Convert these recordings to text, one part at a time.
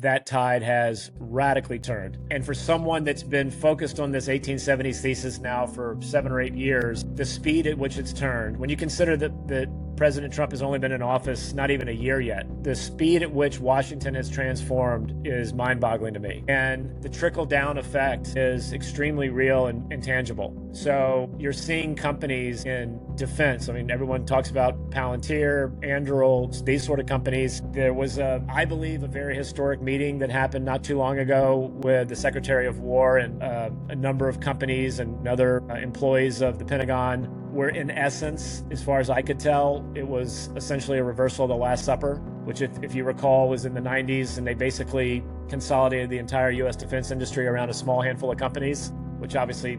that tide has radically turned. And for someone that's been focused on this 1870s thesis now for 7 or 8 years, the speed at which it's turned, when you consider that President Trump has only been in office not even a year yet, the speed at which Washington has transformed is mind-boggling to me. And the trickle-down effect is extremely real and tangible. So you're seeing companies in defense. I mean, everyone talks about Palantir, Anduril, these sort of companies. There was, I believe, a very historic meeting that happened not too long ago with the Secretary of War and a number of companies and other employees of the Pentagon, where in essence, as far as I could tell, it was essentially a reversal of the Last Supper, which if you recall was in the 90s, and they basically consolidated the entire U.S. defense industry around a small handful of companies, which obviously,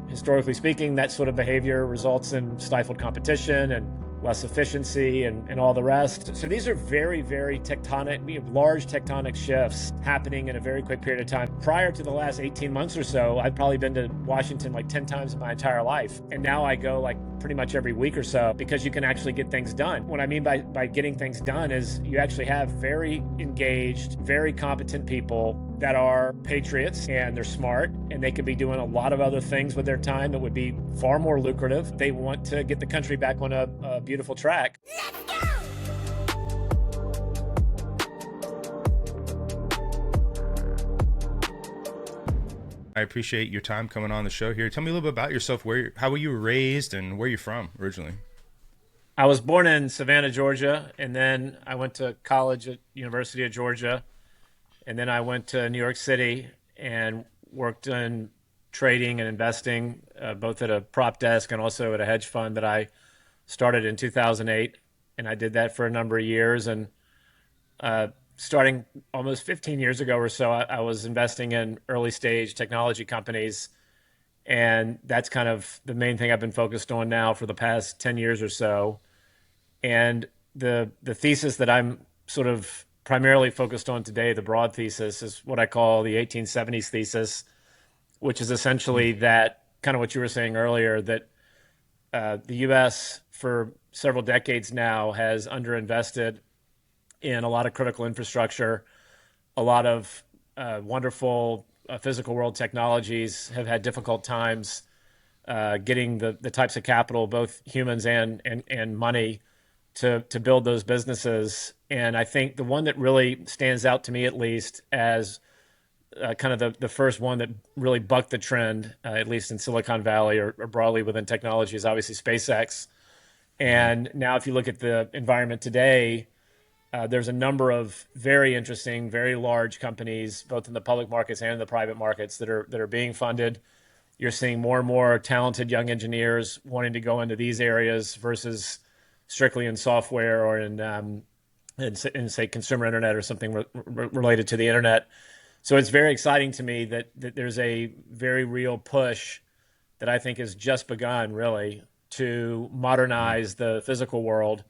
historically speaking, that sort of behavior results in stifled competition and less efficiency and all the rest. So these are very, very large tectonic shifts happening in a very quick period of time. Prior to the last 18 months or so, I've probably been to Washington like 10 times in my entire life. And now I go like pretty much every week or so because you can actually get things done. What I mean by getting things done is you actually have very engaged, very competent people that are patriots, and they're smart, and they could be doing a lot of other things with their time that would be far more lucrative. They want to get the country back on a beautiful track. Let's go! I appreciate your time coming on the show here. Tell me a little bit about yourself. How were you raised, and where are you from originally? I was born in Savannah, Georgia, and then I went to college at University of Georgia. And then I went to New York City and worked in trading and investing, both at a prop desk and also at a hedge fund that I started in 2008. And I did that for a number of years. And starting almost 15 years ago or so, I was investing in early stage technology companies. And that's kind of the main thing I've been focused on now for the past 10 years or so. And the thesis that I'm sort of primarily focused on today, the broad thesis, is what I call the 1870s Thesis, which is essentially that kind of what you were saying earlier, that the U.S. for several decades now has underinvested in a lot of critical infrastructure. A lot of wonderful physical world technologies have had difficult times getting the types of capital, both humans and money, to build those businesses. And I think the one that really stands out to me, at least, as kind of the first one that really bucked the trend, at least in Silicon Valley or broadly within technology, is obviously SpaceX. And now if you look at the environment today, there's a number of very interesting, very large companies, both in the public markets and in the private markets, that are being funded. You're seeing more and more talented young engineers wanting to go into these areas versus strictly in software or in say consumer internet or something related to the internet. So it's very exciting to me that there's a very real push that I think has just begun, really, to modernize the physical world.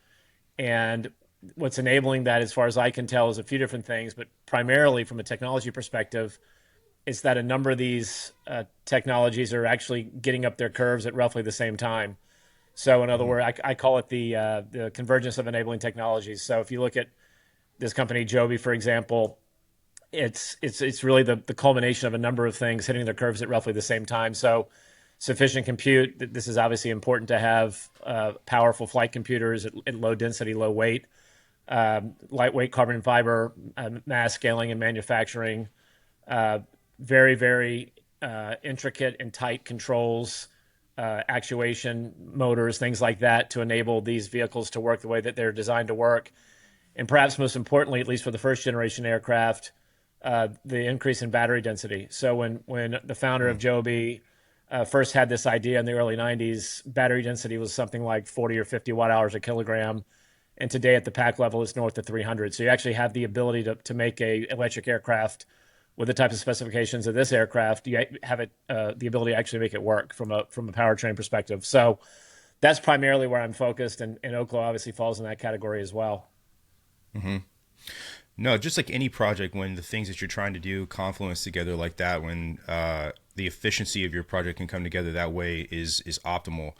And what's enabling that, as far as I can tell, is a few different things, but primarily from a technology perspective, it's that a number of these technologies are actually getting up their curves at roughly the same time. So in other words, I call it the convergence of enabling technologies. So if you look at this company, Joby, for example, it's really the culmination of a number of things hitting their curves at roughly the same time. So sufficient compute, this is obviously important to have powerful flight computers at low density, low weight, lightweight carbon fiber, mass scaling and manufacturing, very, very intricate and tight controls, actuation, motors, things like that, to enable these vehicles to work the way that they're designed to work. And perhaps most importantly, at least for the first generation aircraft, the increase in battery density. So when the founder of Joby first had this idea in the early 90s, battery density was something like 40 or 50 watt hours a kilogram. And today at the pack level, it's north of 300. So you actually have the ability to make a electric aircraft with the types of specifications of this aircraft. You have the ability to actually make it work from a powertrain perspective. So that's primarily where I'm focused, and Oklo obviously falls in that category as well. Mm-hmm. No, just like any project, when the things that you're trying to do confluence together like that, when the efficiency of your project can come together that way is optimal.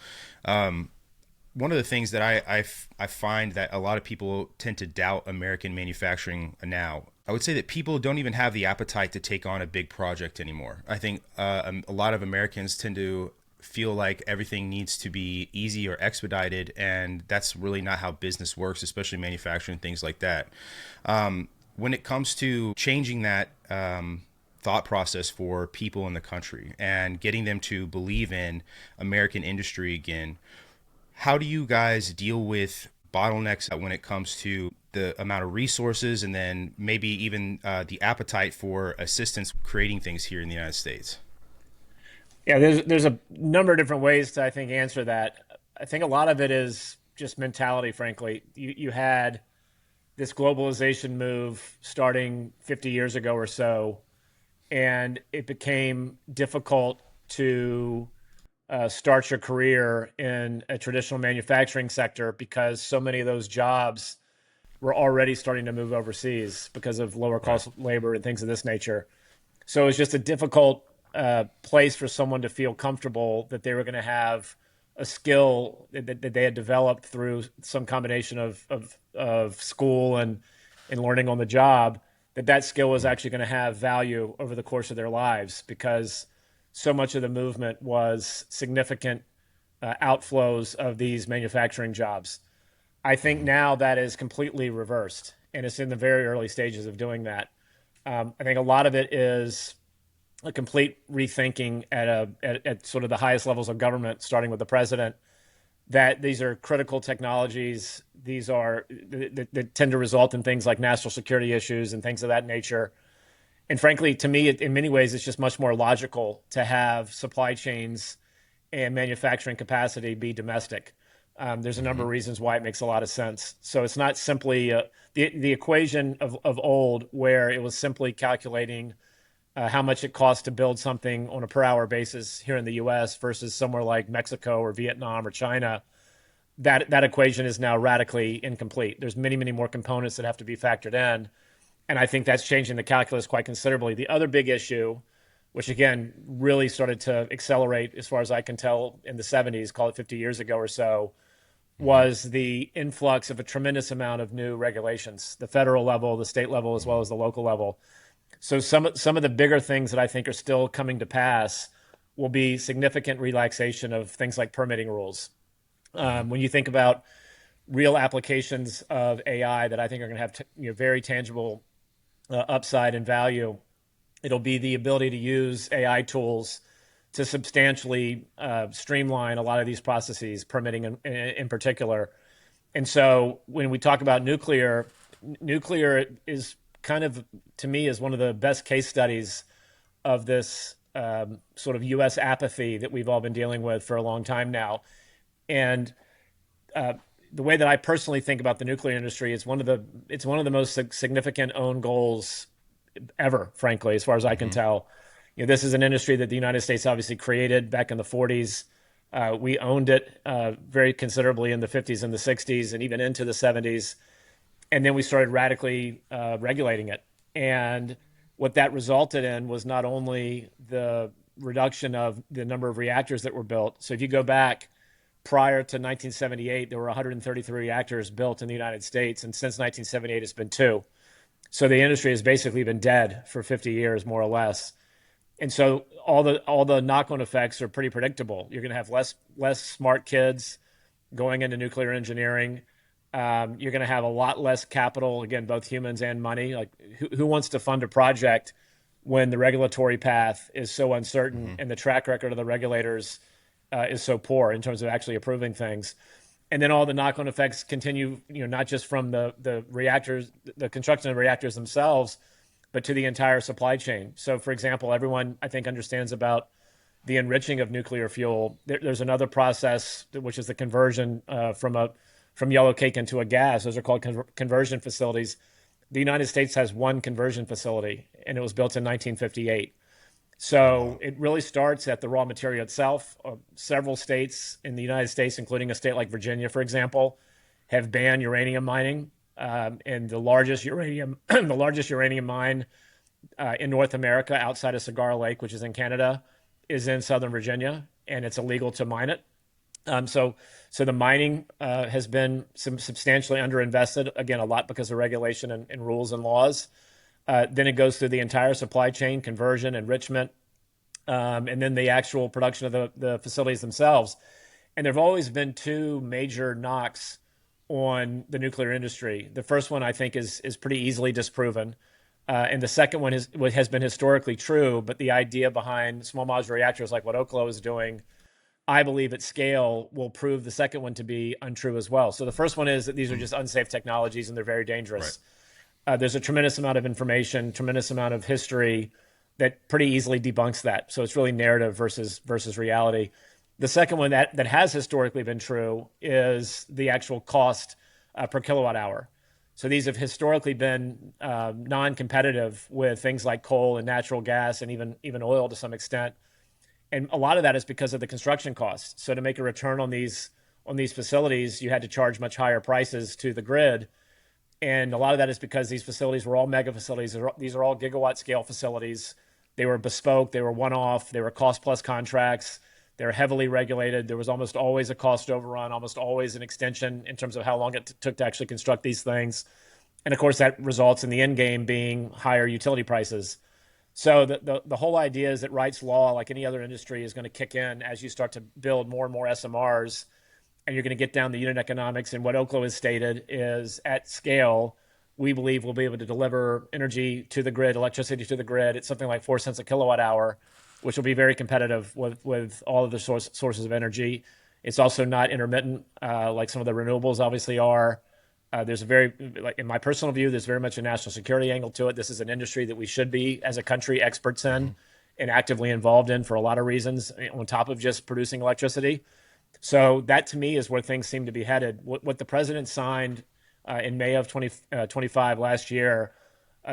one of the things that I find that a lot of people tend to doubt American manufacturing now. I would say that people don't even have the appetite to take on a big project anymore. I think a lot of Americans tend to feel like everything needs to be easy or expedited, and that's really not how business works, especially manufacturing, things like that. When it comes to changing that thought process for people in the country and getting them to believe in American industry again, how do you guys deal with bottlenecks when it comes to the amount of resources and then maybe even the appetite for assistance creating things here in the United States? Yeah, there's a number of different ways to, I think, answer that. I think a lot of it is just mentality, frankly. You had this globalization move starting 50 years ago or so, and it became difficult to start your career in a traditional manufacturing sector because so many of those jobs were already starting to move overseas because of lower Right. cost labor and things of this nature. So it's just a difficult place for someone to feel comfortable that they were going to have a skill that they had developed through some combination of school and learning on the job, that skill was actually going to have value over the course of their lives because so much of the movement was significant outflows of these manufacturing jobs. I think Mm-hmm. now that is completely reversed, and it's in the very early stages of doing that. I think a lot of it is a complete rethinking at sort of the highest levels of government, starting with the president, that these are critical technologies. These are that tend to result in things like national security issues and things of that nature. And frankly, to me, in many ways, it's just much more logical to have supply chains and manufacturing capacity be domestic. There's a number Mm-hmm. of reasons why it makes a lot of sense. So it's not simply the equation of old, where it was simply calculating how much it costs to build something on a per hour basis here in the US versus somewhere like Mexico or Vietnam or China. That equation is now radically incomplete. There's many more components that have to be factored in. And I think that's changing the calculus quite considerably. The other big issue, which again really started to accelerate as far as I can tell in the 70s, call it 50 years ago or so, Mm-hmm. was the influx of a tremendous amount of new regulations, the federal level, the state level, as well as the local level. So some of the bigger things that I think are still coming to pass will be significant relaxation of things like permitting rules. Mm-hmm. When you think about real applications of AI that I think are going to have very tangible upside and value, it'll be the ability to use AI tools to substantially streamline a lot of these processes, permitting in particular. And so when we talk about nuclear is kind of, to me, is one of the best case studies of this sort of U.S. apathy that we've all been dealing with for a long time now. And uh, the way that I personally think about the nuclear industry is it's one of the most significant own goals ever, frankly, as far as I can Mm-hmm. tell. This is an industry that the United States obviously created back in the 40s. We owned it very considerably in the 50s and the 60s and even into the 70s. And then we started radically regulating it. And what that resulted in was not only the reduction of the number of reactors that were built. So if you go back prior to 1978, there were 133 reactors built in the United States. And since 1978, it's been two. So the industry has basically been dead for 50 years, more or less. And so all the knock-on effects are pretty predictable. You're going to have less smart kids going into nuclear engineering. You're going to have a lot less capital, again, both humans and money. Like, who wants to fund a project when the regulatory path is so uncertain Mm-hmm. and the track record of the regulators is so poor in terms of actually approving things? And then all the knock-on effects continue, not just from the reactors, the construction of reactors themselves, but to the entire supply chain. So, for example, everyone I think understands about the enriching of nuclear fuel. There's another process, which is the conversion from yellow cake into a gas. Those are called conversion facilities. The United States has one conversion facility, and it was built in 1958. Oh So wow. it really starts at the raw material itself. Several states in the United States, including a state like Virginia, for example, have banned uranium mining. And the largest uranium, the largest uranium mine in North America, outside of Cigar Lake, which is in Canada, is in Southern Virginia, and it's illegal to mine it. Um, so, so the mining has been substantially underinvested, again, a lot because of regulation and rules and laws. Then it goes through the entire supply chain, conversion, enrichment, and then the actual production of the facilities themselves. And there have always been two major knocks on the nuclear industry. The first one, I think, is pretty easily disproven. And the second one has been historically true, but the idea behind small modular reactors like what Oklo is doing, I believe at scale, will prove the second one to be untrue as well. So the first one is that these are just unsafe technologies and they're very Right. dangerous. There's a tremendous amount of information, tremendous amount of history that pretty easily debunks that. So it's really narrative versus reality. The second one that has historically been true is the actual cost per kilowatt hour. So these have historically been non-competitive with things like coal and natural gas and even oil to some extent. And a lot of that is because of the construction costs. So to make a return on these facilities, you had to charge much higher prices to the grid, and a lot of that is because these facilities were all mega facilities. These are all gigawatt scale facilities. They were bespoke. They were one off. They were cost plus contracts. They're heavily regulated. There was almost always a cost overrun, almost always an extension in terms of how long it took to actually construct these things. And of course, that results in the end game being higher utility prices. So the whole idea is that Wright's law, like any other industry, is going to kick in as you start to build more and more SMRs, and you're going to get down the unit economics. And what Oklo has stated is, at scale, we believe we'll be able to deliver energy to the grid, electricity to the grid at something like 4 cents a kilowatt hour, which will be very competitive with all of the sources of energy. It's also not intermittent like some of the renewables obviously are. There's a very, like in my personal view, there's very much a national security angle to it. This is an industry that we should be, as a country, experts in and actively involved in for a lot of reasons, on top of just producing electricity. So that to me is where things seem to be headed. What the president signed in May of 2025 last year,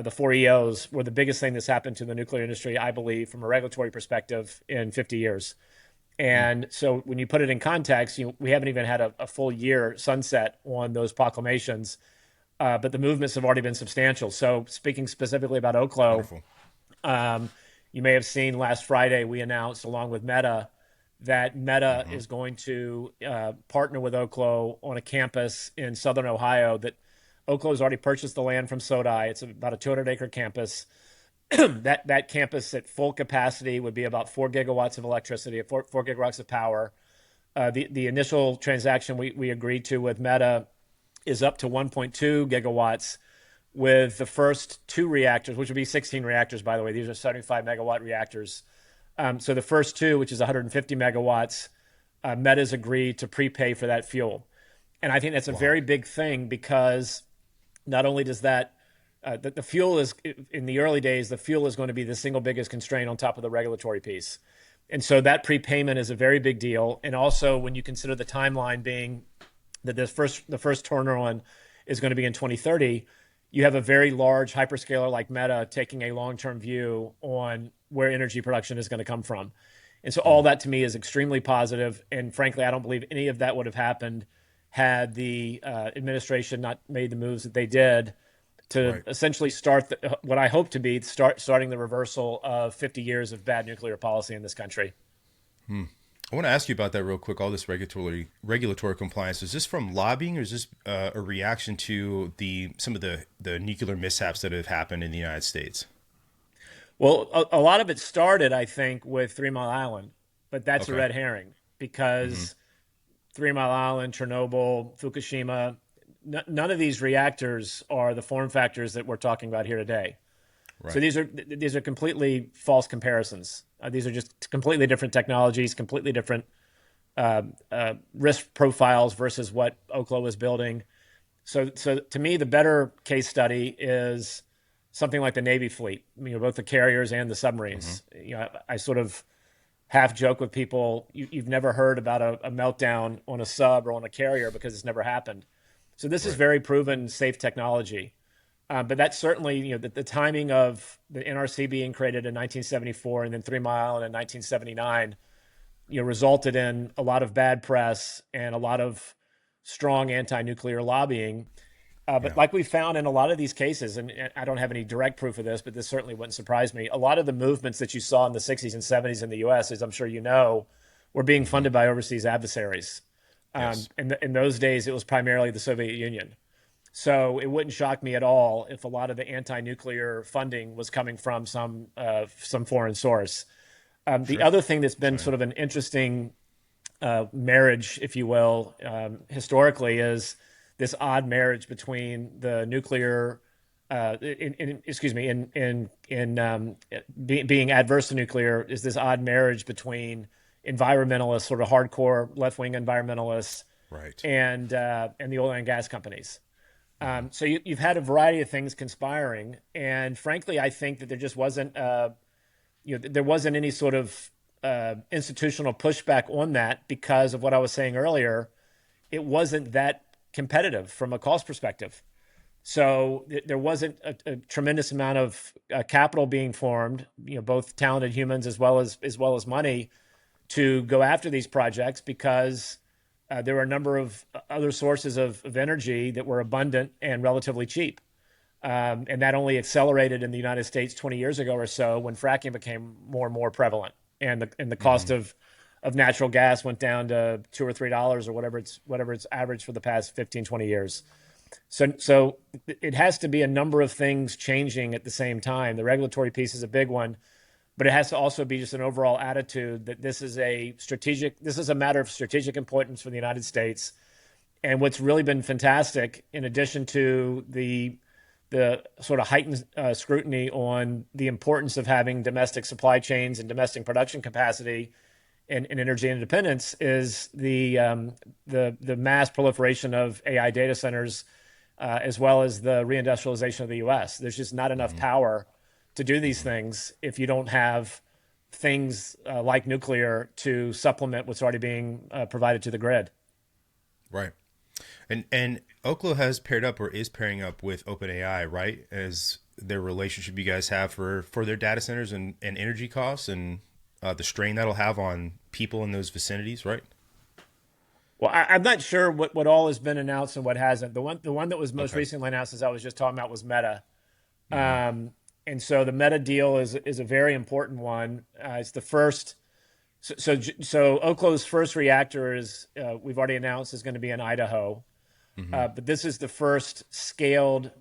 the four EOs were the biggest thing that's happened to the nuclear industry, I believe, from a regulatory perspective in 50 years. And so when you put it in context, we haven't even had a full year sunset on those proclamations, but the movements have already been substantial. So speaking specifically about Oklo, Wonderful. um, you may have seen last Friday we announced, along with Meta, that Meta Hmm. is going to partner with Oklo on a campus in southern Ohio. That Oklo has already purchased the land from Sodai. It's about a 200-acre campus. That campus at full capacity would be about 4 gigawatts of electricity, 4 gigawatts of power. The initial transaction we agreed to with Meta is up to 1.2 gigawatts, with the first two reactors, which would be 16 reactors, by the way. These are 75 megawatt reactors. So the first two, which is 150 megawatts, Meta's agreed to prepay for that fuel. And I think that's a Wow. very big thing, because not only does that, the fuel is, in the early days, the fuel is going to be the single biggest constraint on top of the regulatory piece. And so that prepayment is a very big deal. And also, when you consider the timeline being that the first turner on is going to be in 2030, you have a very large hyperscaler like Meta taking a long-term view on where energy production is going to come from. And so all that to me is extremely positive. And frankly, I don't believe any of that would have happened had the administration not made the moves that they did to Right. essentially start what I hope to be starting the reversal of 50 years of bad nuclear policy in this country. I want to ask you about that real quick. All this regulatory compliance, is this from lobbying, or is this a reaction to the some of the nuclear mishaps that have happened in the United States? Well, a lot of it started, I think, with Three Mile Island, but that's a Okay. red herring, Hmm. because Three Mile Island, Chernobyl, Fukushima, none of these reactors are the form factors that we're talking about here today. So Right. these are completely false comparisons. These are just completely different technologies, completely different risk profiles versus what Oklo is building. So to me, the better case study is something like the Navy fleet. Both the carriers and the Hmm. submarines. I sort of half joke with people, you've never heard about a meltdown on a sub or on a carrier because it's never happened. So this is Right. very proven safe technology. But that's certainly, the timing of the NRC being created in 1974 and then 3 Mile in 1979, resulted in a lot of bad press and a lot of strong anti-nuclear lobbying. But Yeah. like we found in a lot of these cases, and I don't have any direct proof of this, but this certainly wouldn't surprise me. A lot of the movements that you saw in the 60s and 70s in the US, as I'm sure you know, were being Hmm. funded by overseas adversaries. Yes. In those days, it was primarily the Soviet Union. So it wouldn't shock me at all if a lot of the anti-nuclear funding was coming from some foreign source. The Sure. other thing that's been So sort of an interesting marriage, if you will, historically, is this odd marriage between the nuclear, excuse me, being adverse to nuclear, is this odd marriage between environmentalists, sort of hardcore left wing environmentalists, right. and the oil and gas companies. Hmm. So you've had a variety of things conspiring, and frankly, I think that there just wasn't, there wasn't any sort of institutional pushback on that because of what I was saying earlier. It wasn't that competitive from a cost perspective. So there wasn't a tremendous amount of capital being formed, both talented humans as well as money to go after these projects because there were a number of other sources of energy that were abundant and relatively cheap. And that only accelerated in the United States 20 years ago or so when fracking became more and more prevalent, and the cost Hmm. of natural gas went down to $2 or $3 or whatever it's averaged for the past 15, 20 years. So it has to be a number of things changing at the same time. The regulatory piece is a big one, but it has to also be just an overall attitude that this is a matter of strategic importance for the United States. And what's really been fantastic, in addition to the sort of heightened scrutiny on the importance of having domestic supply chains and domestic production capacity and energy independence, is the mass proliferation of AI data centers, as well as the reindustrialization of the U.S. There's just not enough Hmm. power to do these Hmm. things if you don't have things like nuclear to supplement what's already being provided to the grid. Right. And Oklo has paired up or is pairing up with OpenAI, right? As their relationship you guys have for their data centers and energy costs and the strain that'll have on people in those vicinities, right? Well, I'm not sure what all has been announced and what hasn't. The one that was most Okay. recently announced, as I was just talking about, was Meta. Hmm. Um, and so the Meta deal is a very important one. It's the first. So Oklo's first reactor is we've already announced is going to be in Idaho, Hmm. but this is the first scaled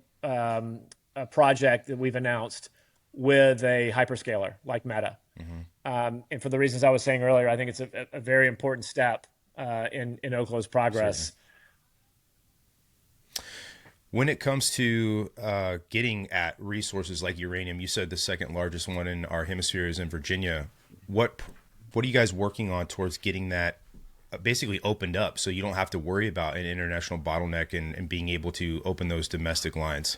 project that we've announced with a hyperscaler like Meta. Hmm. And for the reasons I was saying earlier, I think it's a very important step in Oklo's Certainly. progress. When it comes to getting at resources like uranium, you said the second largest one in our hemisphere is in Virginia. What what are you guys working on towards getting that basically opened up so you don't have to worry about an international bottleneck and being able to open those domestic lines?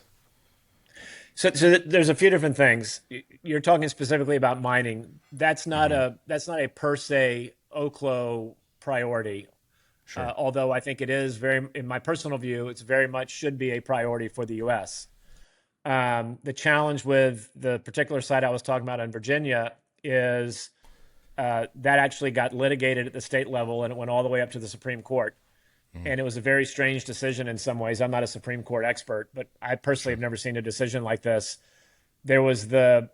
So there's a few different things. You're talking specifically about mining. Hmm. That's not a per se Oklo priority. Sure. Although I think it is very, in my personal view, it's very much should be a priority for the U.S. The challenge with the particular site I was talking about in Virginia is that actually got litigated at the state level and it went all the way up to the Supreme Court. Hmm. And it was a very strange decision in some ways. I'm not a Supreme Court expert, but I personally have Sure. never seen a decision like this. There was the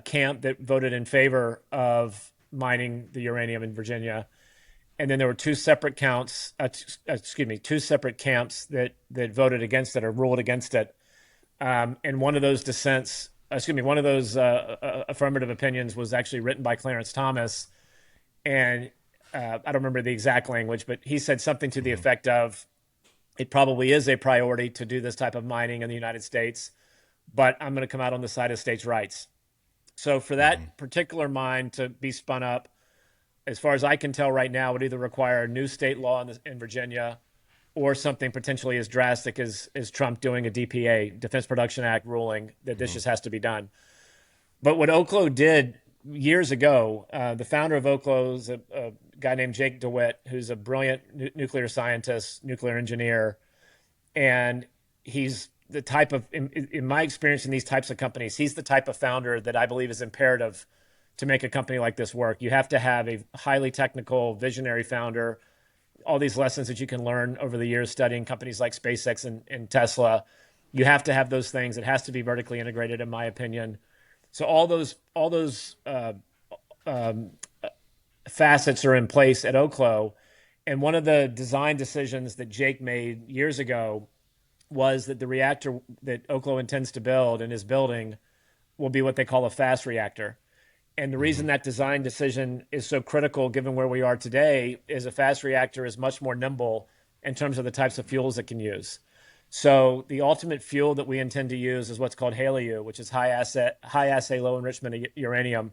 camp that voted in favor of mining the uranium in Virginia, and then there were two separate counts. Two separate camps that voted against it or ruled against it. And one of those dissents, one of those affirmative opinions was actually written by Clarence Thomas, and I don't remember the exact language, but he said something to the Hmm. effect of, "It probably is a priority to do this type of mining in the United States, but I'm going to come out on the side of states' rights." So for Hmm. that particular mine to be spun up, as far as I can tell right now, would either require a new state law in Virginia or something potentially as drastic as Trump doing a DPA, Defense Production Act, ruling that this Hmm. just has to be done. But what Oklo did years ago, the founder of Oklo is a guy named Jake DeWitt, who's a brilliant nuclear scientist, nuclear engineer, and he's the type of, in my experience in these types of companies, he's the type of founder that I believe is imperative to make a company like this work. You have to have a highly technical, visionary founder. All these lessons that you can learn over the years studying companies like SpaceX and Tesla, you have to have those things. It has to be vertically integrated, in my opinion. So all those facets are in place at Oklo. And one of the design decisions that Jake made years ago was that the reactor that Oklo intends to build and is building will be what they call a fast reactor. And the Hmm. reason that design decision is so critical, given where we are today, is a fast reactor is much more nimble in terms of the types of fuels it can use. So the ultimate fuel that we intend to use is what's called HALEU, which is high assay low enrichment uranium,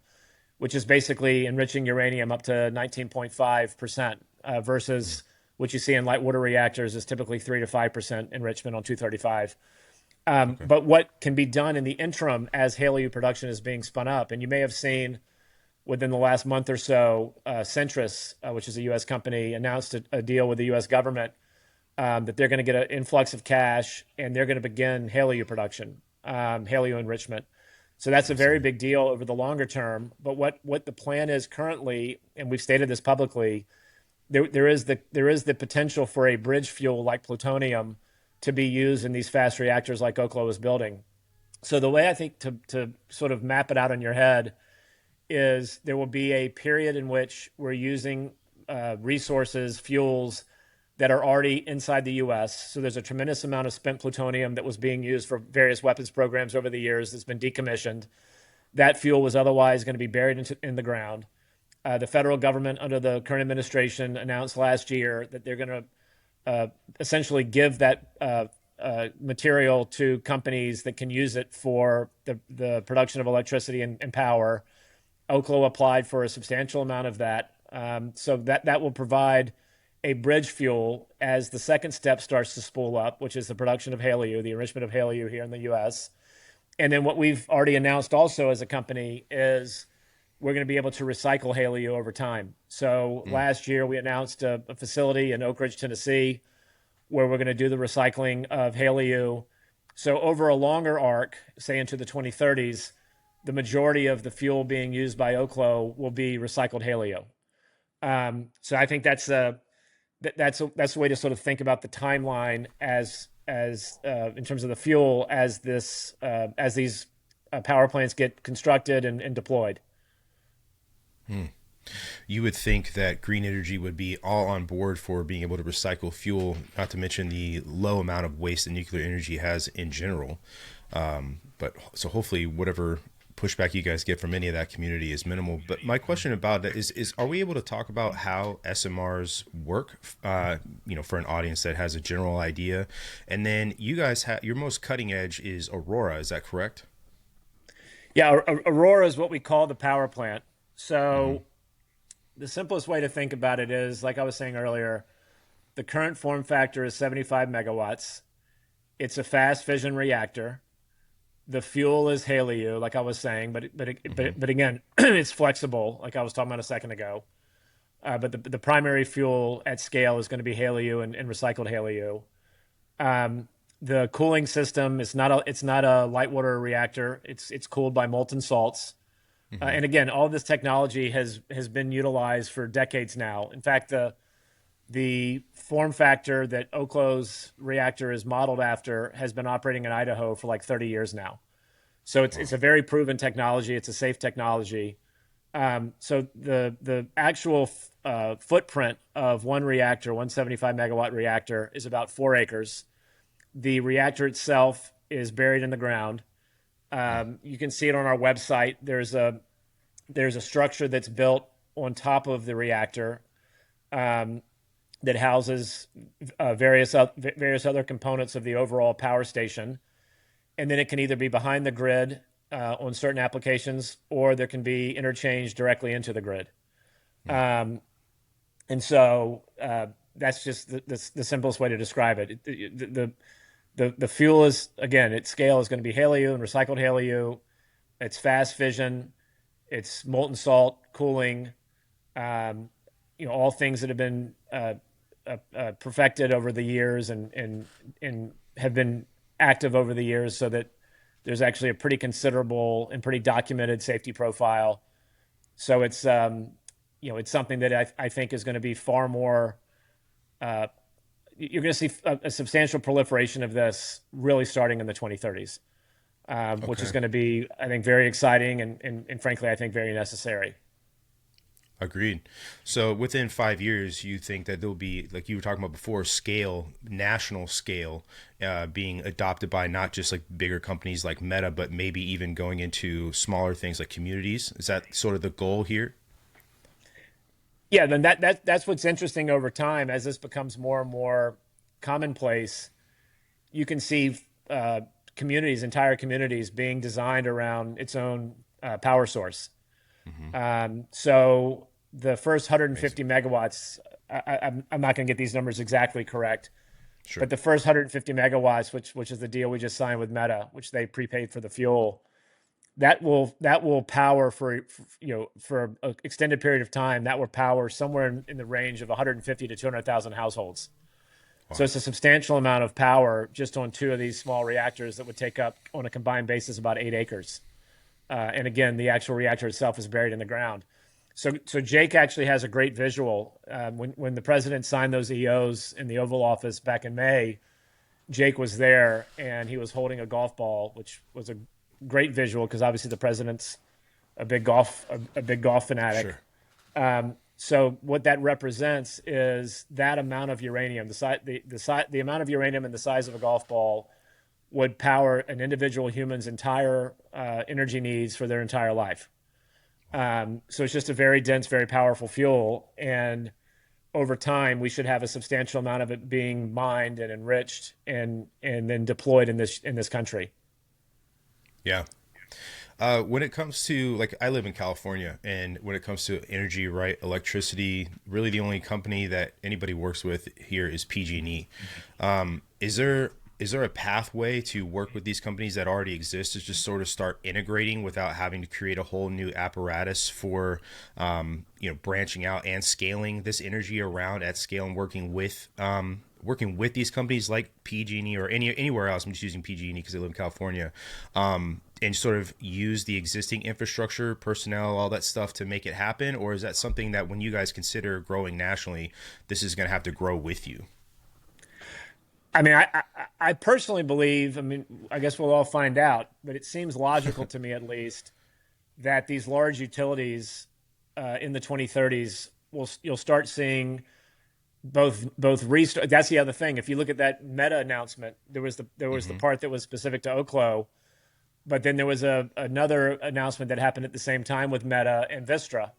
which is basically enriching uranium up to 19.5%, versus what you see in light water reactors is typically 3 to 5% enrichment on 235. Okay. But what can be done in the interim as HALEU production is being spun up, and you may have seen within the last month or so, Centrus, which is a U.S. company, announced a deal with the U.S. government, that they're going to get an influx of cash and they're going to begin HALEU production, HALEU enrichment. So that's a I see. very big deal over the longer term. But what the plan is currently, and we've stated this publicly, there is the potential for a bridge fuel like plutonium to be used in these fast reactors like Oklo is building. So the way I think to sort of map it out in your head is there will be a period in which we're using resources, fuels that are already inside the US. So there's a tremendous amount of spent plutonium that was being used for various weapons programs over the years that's been decommissioned. That fuel was otherwise going to be buried in the ground. The federal government, under the current administration, announced last year that they're going to essentially give that material to companies that can use it for the production of electricity and power. Oklo applied for a substantial amount of that. So that will provide a bridge fuel as the second step starts to spool up, which is the production of HALEU, the enrichment of HALEU here in the US. And then what we've already announced also as a company is we're going to be able to recycle HALEU over time. So Mm. last year we announced a facility in Oak Ridge, Tennessee, where we're going to do the recycling of HALEU. So over a longer arc, say into the 2030s, the majority of the fuel being used by Oklo will be recycled HALEU. So I think that's a way to sort of think about the timeline as in terms of the fuel as these power plants get constructed and deployed. You would think that green energy would be all on board for being able to recycle fuel, not to mention the low amount of waste that nuclear energy has in general. But so hopefully, whatever pushback you guys get from any of that community is minimal. But my question about that is are we able to talk about how SMRs work, for an audience that has a general idea? And then you guys have your most cutting edge is Aurora. Is that correct? Yeah, Aurora is what we call the power plant. Mm-hmm. So the simplest way to think about it is, like I was saying earlier, the current form factor is 75 megawatts. It's a fast fission reactor. The fuel is HALEU, like I was saying, Mm-hmm. but again, it's flexible, like I was talking about a second ago. But the primary fuel at scale is going to be HALEU and recycled HALEU. The cooling system is not a light water reactor. It's cooled by molten salts. Mm-hmm. And again, all of this technology has been utilized for decades now. In fact, the form factor that Oklo's reactor is modeled after has been operating in Idaho for like 30 years now. So it's Wow. a very proven technology. It's a safe technology. So the actual footprint of one reactor, 175 megawatt reactor, is about 4 acres. The reactor itself is buried in the ground. You can see it on our website. There's a structure that's built on top of the reactor, that houses various other components of the overall power station, and then it can either be behind the grid on certain applications, or there can be interchanged directly into the grid. Mm. Um, and so that's just the simplest way to describe it. The fuel is, again, its scale is going to be HALEU and recycled HALEU. It's fast fission. It's molten salt cooling. All things that have been perfected over the years and have been active over the years, so that there's actually a pretty considerable and pretty documented safety profile. So it's something that I think is going to be far more. You're going to see a substantial proliferation of this really starting in the 2030s, which is Okay. going to be, I think, very exciting and frankly, I think very necessary. Agreed. So within 5 years, you think that there'll be, like you were talking about before, scale, national scale, being adopted by not just like bigger companies like Meta, but maybe even going into smaller things like communities. Is that sort of the goal here? Yeah, then that's what's interesting over time as this becomes more and more commonplace. You can see communities, entire communities, being designed around its own power source. Mm-hmm. So the first Amazing. 150 megawatts, I'm not going to get these numbers exactly correct, Sure. but the first 150 megawatts, which is the deal we just signed with Meta, which they prepaid for the fuel, that will power for an extended period of time. That will power somewhere in the range of 150 to 200,000 households. So Wow. it's a substantial amount of power just on two of these small reactors that would take up on a combined basis about 8 acres. And again, the actual reactor itself is buried in the ground. So Jake actually has a great visual. When the president signed those EOs in the Oval Office back in May, Jake was there and he was holding a golf ball, which was a great visual because obviously the president's a big golf fanatic. Sure. So what that represents is that amount of uranium, the amount of uranium in the size of a golf ball would power an individual human's entire energy needs for their entire life. So it's just a very dense, very powerful fuel, and over time we should have a substantial amount of it being mined and enriched and then deployed in this country. Yeah. When it comes to, like, I live in California, and when it comes to energy, right, electricity, really the only company that anybody works with here is PG&E. Is there a pathway to work with these companies that already exist to just sort of start integrating without having to create a whole new apparatus for branching out and scaling this energy around at scale, and working with these companies like PG&E or anywhere else? I'm just using PG&E because I live in California, and sort of use the existing infrastructure, personnel, all that stuff to make it happen? Or is that something that when you guys consider growing nationally, this is going to have to grow with you? I mean, I personally believe. I mean, I guess we'll all find out, but it seems logical to me, at least, that these large utilities in the 2030s you'll start seeing both restart. That's the other thing. If you look at that Meta announcement, there was the Mm-hmm. part that was specific to Oklo, but then there was another announcement that happened at the same time with Meta and Vistra,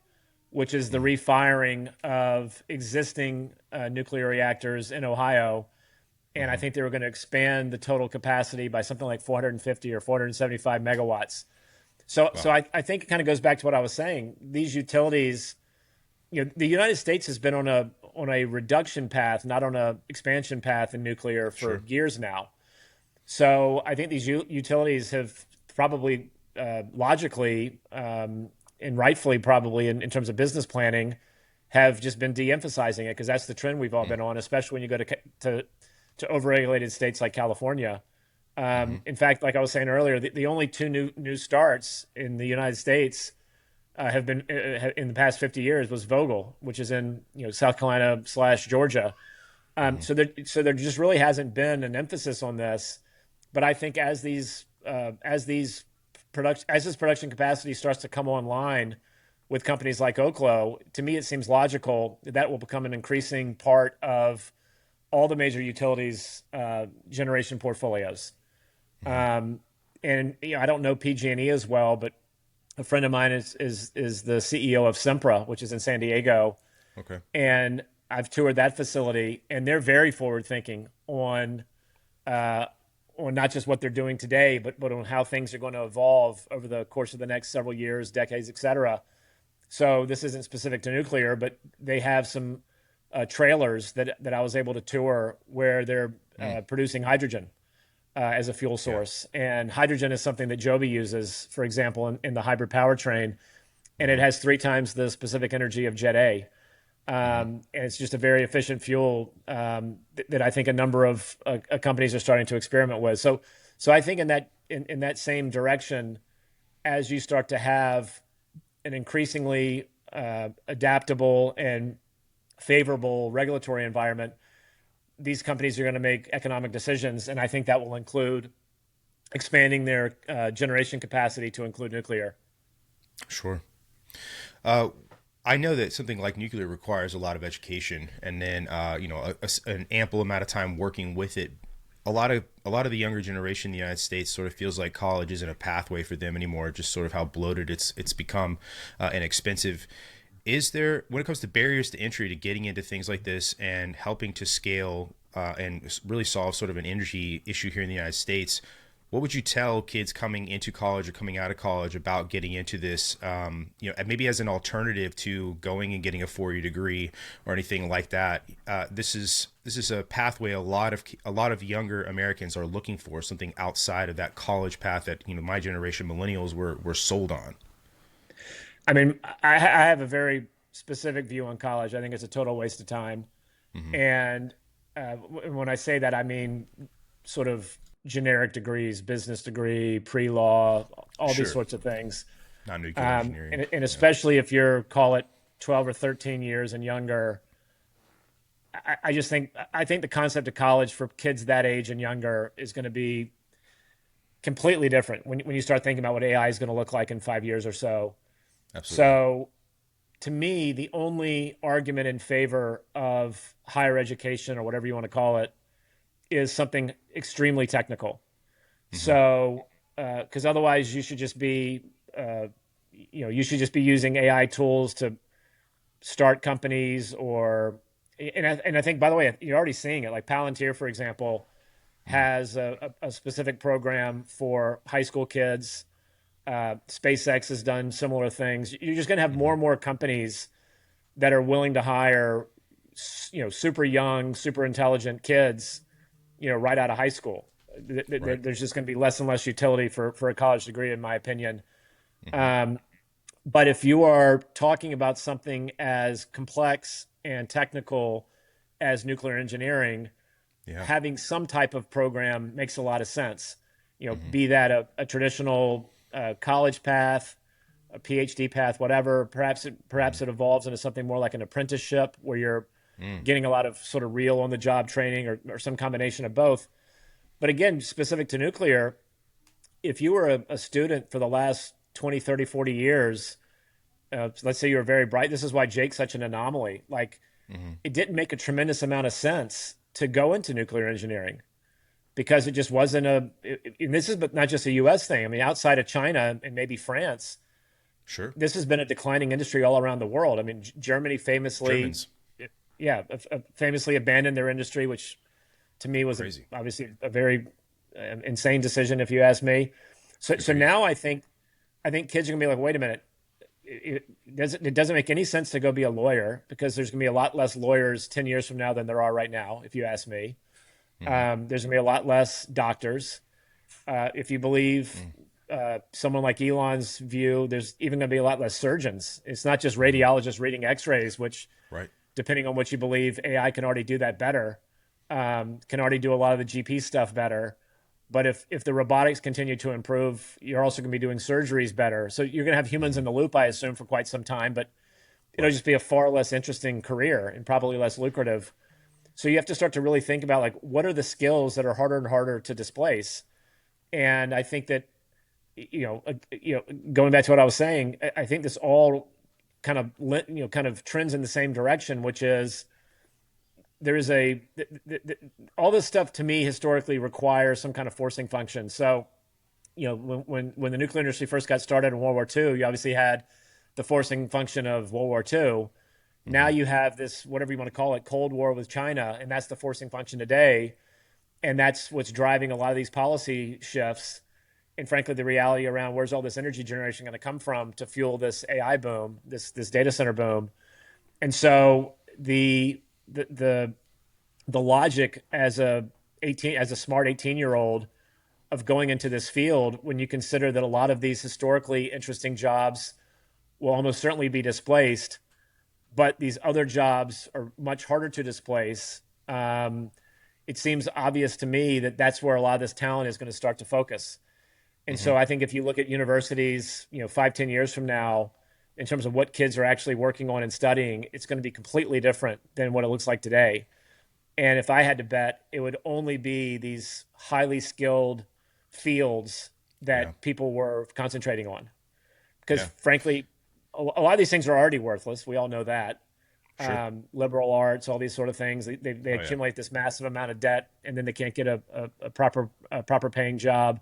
which is the Mm-hmm. refiring of existing nuclear reactors in Ohio. And I Mm-hmm. think they were going to expand the total capacity by something like 450 or 475 megawatts. So, Wow. so I think it kind of goes back to what I was saying. These utilities, the United States has been on a reduction path, not on a expansion path in nuclear for Sure. years now. So I think these utilities have probably logically and rightfully probably in terms of business planning have just been de-emphasizing it because that's the trend we've all been on, especially when you go to overregulated states like California. Mm-hmm. In fact, like I was saying earlier, the only two new starts in the United States have been in the past 50 years was Vogel, which is in South Carolina / Georgia. Mm-hmm. So there just really hasn't been an emphasis on this. But I think as this production capacity starts to come online with companies like Oklo, to me it seems logical that will become an increasing part of all the major utilities generation portfolios. Mm-hmm. And I don't know PG&E as well, but a friend of mine is the CEO of Sempra, which is in San Diego, Okay. and I've toured that facility, and they're very forward thinking uh, on not just what they're doing today, but on how things are going to evolve over the course of the next several years, decades, et cetera. So this isn't specific to nuclear, but they have some trailers that I was able to tour where they're Mm. producing hydrogen as a fuel Yeah. source. And hydrogen is something that Joby uses, for example, in the hybrid powertrain, and it Mm-hmm. has 3 times the specific energy of Jet A. Mm-hmm. And it's just a very efficient fuel that I think a number of companies are starting to experiment with. So I think in that same direction, as you start to have an increasingly adaptable and favorable regulatory environment, these companies are going to make economic decisions, and I think that will include expanding their generation capacity to include nuclear. Sure. Uh, I know that something like nuclear requires a lot of education, and then an ample amount of time working with it. A lot of the younger generation in the United States sort of feels like college isn't a pathway for them anymore. Just sort of how bloated it's become, and expensive. Is there, when it comes to barriers to entry to getting into things like this and helping to scale and really solve sort of an energy issue here in the United States? What would you tell kids coming into college or coming out of college about getting into this? Maybe as an alternative to going and getting a 4-year degree or anything like that. This is a pathway a lot of younger Americans are looking for, something outside of that college path that my generation, millennials, were sold on. I mean, I have a very specific view on college. I think it's a total waste of time. Hmm. And when I say that, I mean sort of generic degrees, business degree, pre-law, all these Sure, sorts of things. not nuclear engineering. And Yeah, especially if you're, call it 12 or 13 years and younger, I think the concept of college for kids that age and younger is going to be completely different when you start thinking about what AI is going to look like in 5 years or so. absolutely. So to me, the only argument in favor of higher education or whatever you want to call it is something extremely technical. Hmm. So, because otherwise, uh, you should just be using AI tools to start companies, and I think, by the way, you're already seeing it. Like Palantir, for example, Hmm. has a specific program for high school kids. SpaceX has done similar things. You're just going to have more Hmm. and more companies that are willing to hire, super young, super intelligent kids, right out of high school. Right. There's just going to be less and less utility for a college degree, in my opinion. Hmm. Um, but if you are talking about something as complex and technical as nuclear engineering, Yeah. having some type of program makes a lot of sense. Hmm. Be that a traditional college path, a PhD path, whatever. Hmm. Perhaps it evolves into something more like an apprenticeship where you're Mm. getting a lot of sort of real on the job training, or some combination of both. But again, specific to nuclear, if you were a student for the last 20, 30, 40 years, let's say you were very bright, this is why Jake's such an anomaly. Like, Hmm. it didn't make a tremendous amount of sense to go into nuclear engineering because it just wasn't and this is not just a US thing. I mean, outside of China and maybe France, Sure. this has been a declining industry all around the world. I mean, Germany famously, Germans. yeah, famously abandoned their industry, which to me was Crazy. obviously a very insane decision, if you ask me. So Agreed. now I think kids are gonna be like, wait a minute, it doesn't make any sense to go be a lawyer because there's gonna be a lot less lawyers 10 years from now than there are right now, if you ask me. Hmm. There's gonna be a lot less doctors. If you believe Mm. someone like Elon's view, there's even going to be a lot less surgeons. It's not just Hmm. radiologists reading X-rays, which, Right. depending on what you believe, AI can already do that better. Can already do a lot of the GP stuff better. But if the robotics continue to improve, you're also going to be doing surgeries better. So you're going to have humans Hmm. in the loop, I assume, for quite some time. But it'll Right. just be a far less interesting career and probably less lucrative. So you have to start to really think about, like, what are the skills that are harder and harder to displace. And I think that, going back to what I was saying, I think this all kind of trends in the same direction, which is there is all this stuff to me historically requires some kind of forcing function. So, when the nuclear industry first got started in World War II, you obviously had the forcing function of World War II. Now Hmm. you have this, whatever you want to call it, Cold War with China, and that's the forcing function today. And that's what's driving a lot of these policy shifts, and frankly, the reality around where's all this energy generation going to come from to fuel this AI boom, this data center boom. And so the the logic as a smart 18-year-old of going into this field, when you consider that a lot of these historically interesting jobs will almost certainly be displaced, but these other jobs are much harder to displace. It seems obvious to me that that's where a lot of this talent is going to start to focus. And Hmm. so I think if you look at universities, 5, 10 years from now, in terms of what kids are actually working on and studying, it's going to be completely different than what it looks like today. And if I had to bet, it would only be these highly skilled fields Yeah. that people were concentrating on. Because Yeah. frankly, a lot of these things are already worthless. We all know that. Sure. Liberal arts, all these sort of things. They Oh yeah. accumulate this massive amount of debt, and then they can't get a proper paying job.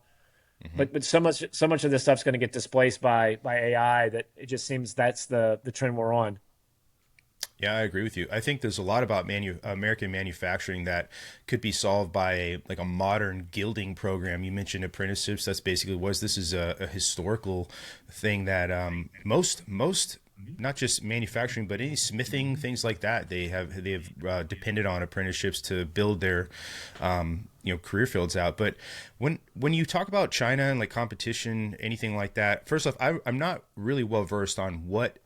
Hmm. But so much of this stuff's going to get displaced by AI that it just seems that's the trend we're on. Yeah, I agree with you. I think there's a lot about American manufacturing that could be solved by like a modern gilding program. You mentioned apprenticeships. That's basically was this is a historical thing that most not just manufacturing but any smithing things like that they have depended on apprenticeships to build their career fields out. But when you talk about China and like competition, anything like that, first off, I'm not really well versed on what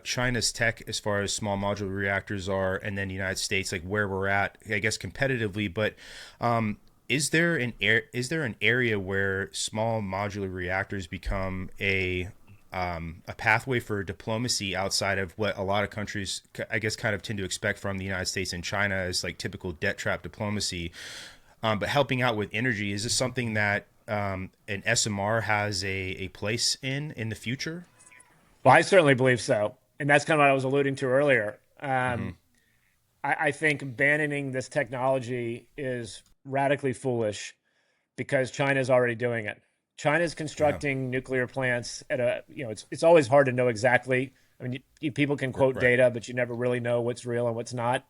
China's tech as far as small modular reactors are, and then the United States, like where we're at, I guess competitively. But is there an area where small modular reactors become a pathway for diplomacy outside of what a lot of countries, I guess, kind of tend to expect from the United States and China as like typical debt trap diplomacy? But helping out with energy, is this something that an SMR has a place in the future? Well, I certainly believe so, and that's kind of what I was alluding to earlier. Hmm. I think banning this technology is radically foolish because China is already doing it. China's Yeah. constructing nuclear plants at it's always hard to know exactly. I mean, people can quote Right. data, but you never really know what's real and what's not.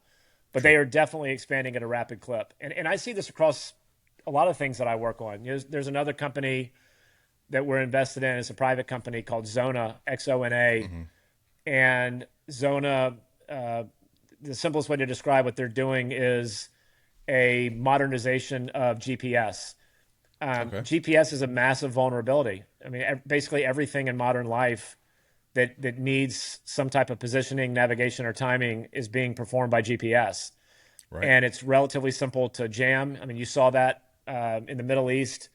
But they True. are definitely expanding at a rapid clip. And I see this across a lot of things that I work on. There's another company that we're invested in. It's a private company called Zona, XONA. Hmm. And Zona, uh, the simplest way to describe what they're doing is a modernization of GPS. Okay. GPS is a massive vulnerability. I mean, basically everything in modern life that needs some type of positioning, navigation, or timing is being performed by GPS, Right. and it's relatively simple to jam. I mean, you saw that in the Middle East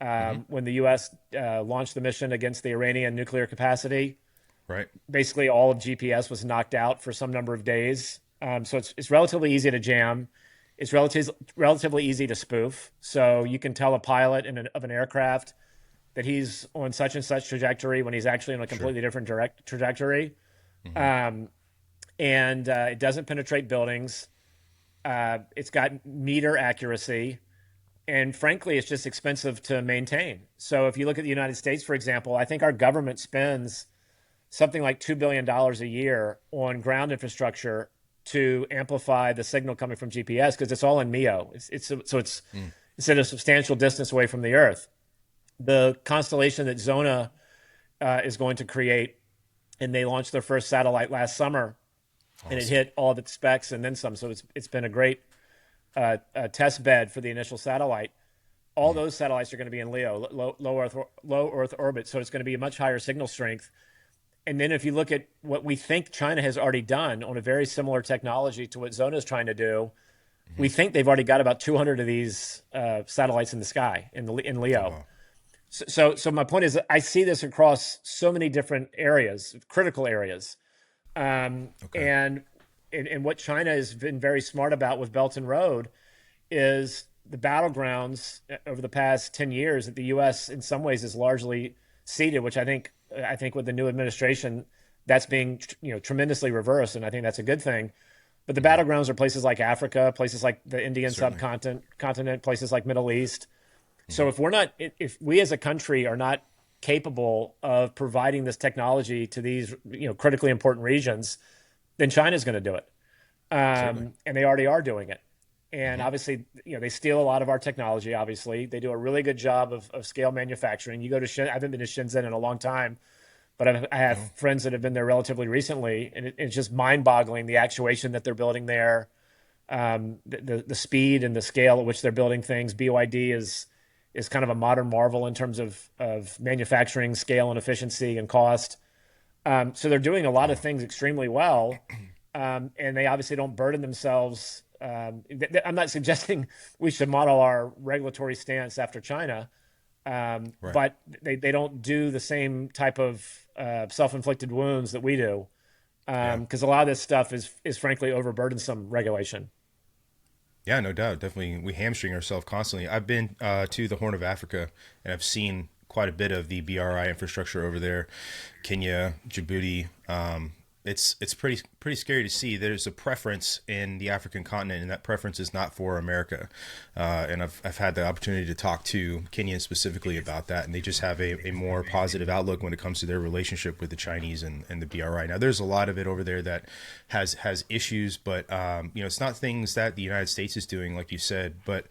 Hmm. when the U.S. Launched the mission against the Iranian nuclear capacity. Right. Basically, all of GPS was knocked out for some number of days. So it's relatively easy to jam. It's relatively easy to spoof. So you can tell a pilot of an aircraft that he's on such and such trajectory when he's actually on a Sure. completely different direct trajectory. Hmm. Um, and it doesn't penetrate buildings. It's got meter accuracy, and frankly, it's just expensive to maintain. So if you look at the United States, for example, I think our government spends something like $2 billion a year on ground infrastructure to amplify the signal coming from GPS because it's all in MEO. Mm. It's at a substantial distance away from the Earth. The constellation that Zona is going to create, and they launched their first satellite last summer, and it Awesome. hit all of its specs and then some. So it's been a great test bed for the initial satellite. All Mm. those satellites are going to be in LEO, low Earth orbit. So it's going to be a much higher signal strength. And then if you look at what we think China has already done on a very similar technology to what Zona is trying to do, we Hmm. think they've already got about 200 of these satellites in the sky in Oh LEO. wow. So my point is, I see this across so many different areas, critical areas, um, Okay. and, and what China has been very smart about with Belt and Road is the battlegrounds over the past 10 years that the U.S. in some ways is largely ceded, which I think with the new administration that's being tremendously reversed, and I think that's a good thing. But the Hmm. battlegrounds are places like Africa, places like the Indian Certainly. subcontinent, places like Middle East. So Hmm. if we as a country are not capable of providing this technology to these critically important regions, then China's going to do it, Certainly. and they already are doing it. And Hmm. obviously, they steal a lot of our technology. Obviously, they do a really good job of scale manufacturing. You go to I haven't been to Shenzhen in a long time, but I have No. friends that have been there relatively recently, and it's just mind-boggling the actuation that they're building there, the speed and the scale at which they're building things. BYD is kind of a modern marvel in terms of manufacturing scale and efficiency and cost. So they're doing a lot of Wow. things extremely well, and they obviously don't burden themselves. I'm not suggesting we should model our regulatory stance after China, Right. but they don't do the same type of self-inflicted wounds that we do, Yeah. because a lot of this stuff is frankly overburdensome regulation. Yeah, no doubt. Definitely, we hamstring ourselves constantly. I've been to the Horn of Africa, and I've seen quite a bit of the BRI infrastructure over there, Kenya, Djibouti. It's pretty scary to see. There's a preference in the African continent, and that preference is not for America. And I've had the opportunity to talk to Kenyans specifically about that, and they just have a more positive outlook when it comes to their relationship with the Chinese and the BRI. Now, there's a lot of it over there that has issues, but it's not things that the United States is doing, like you said. But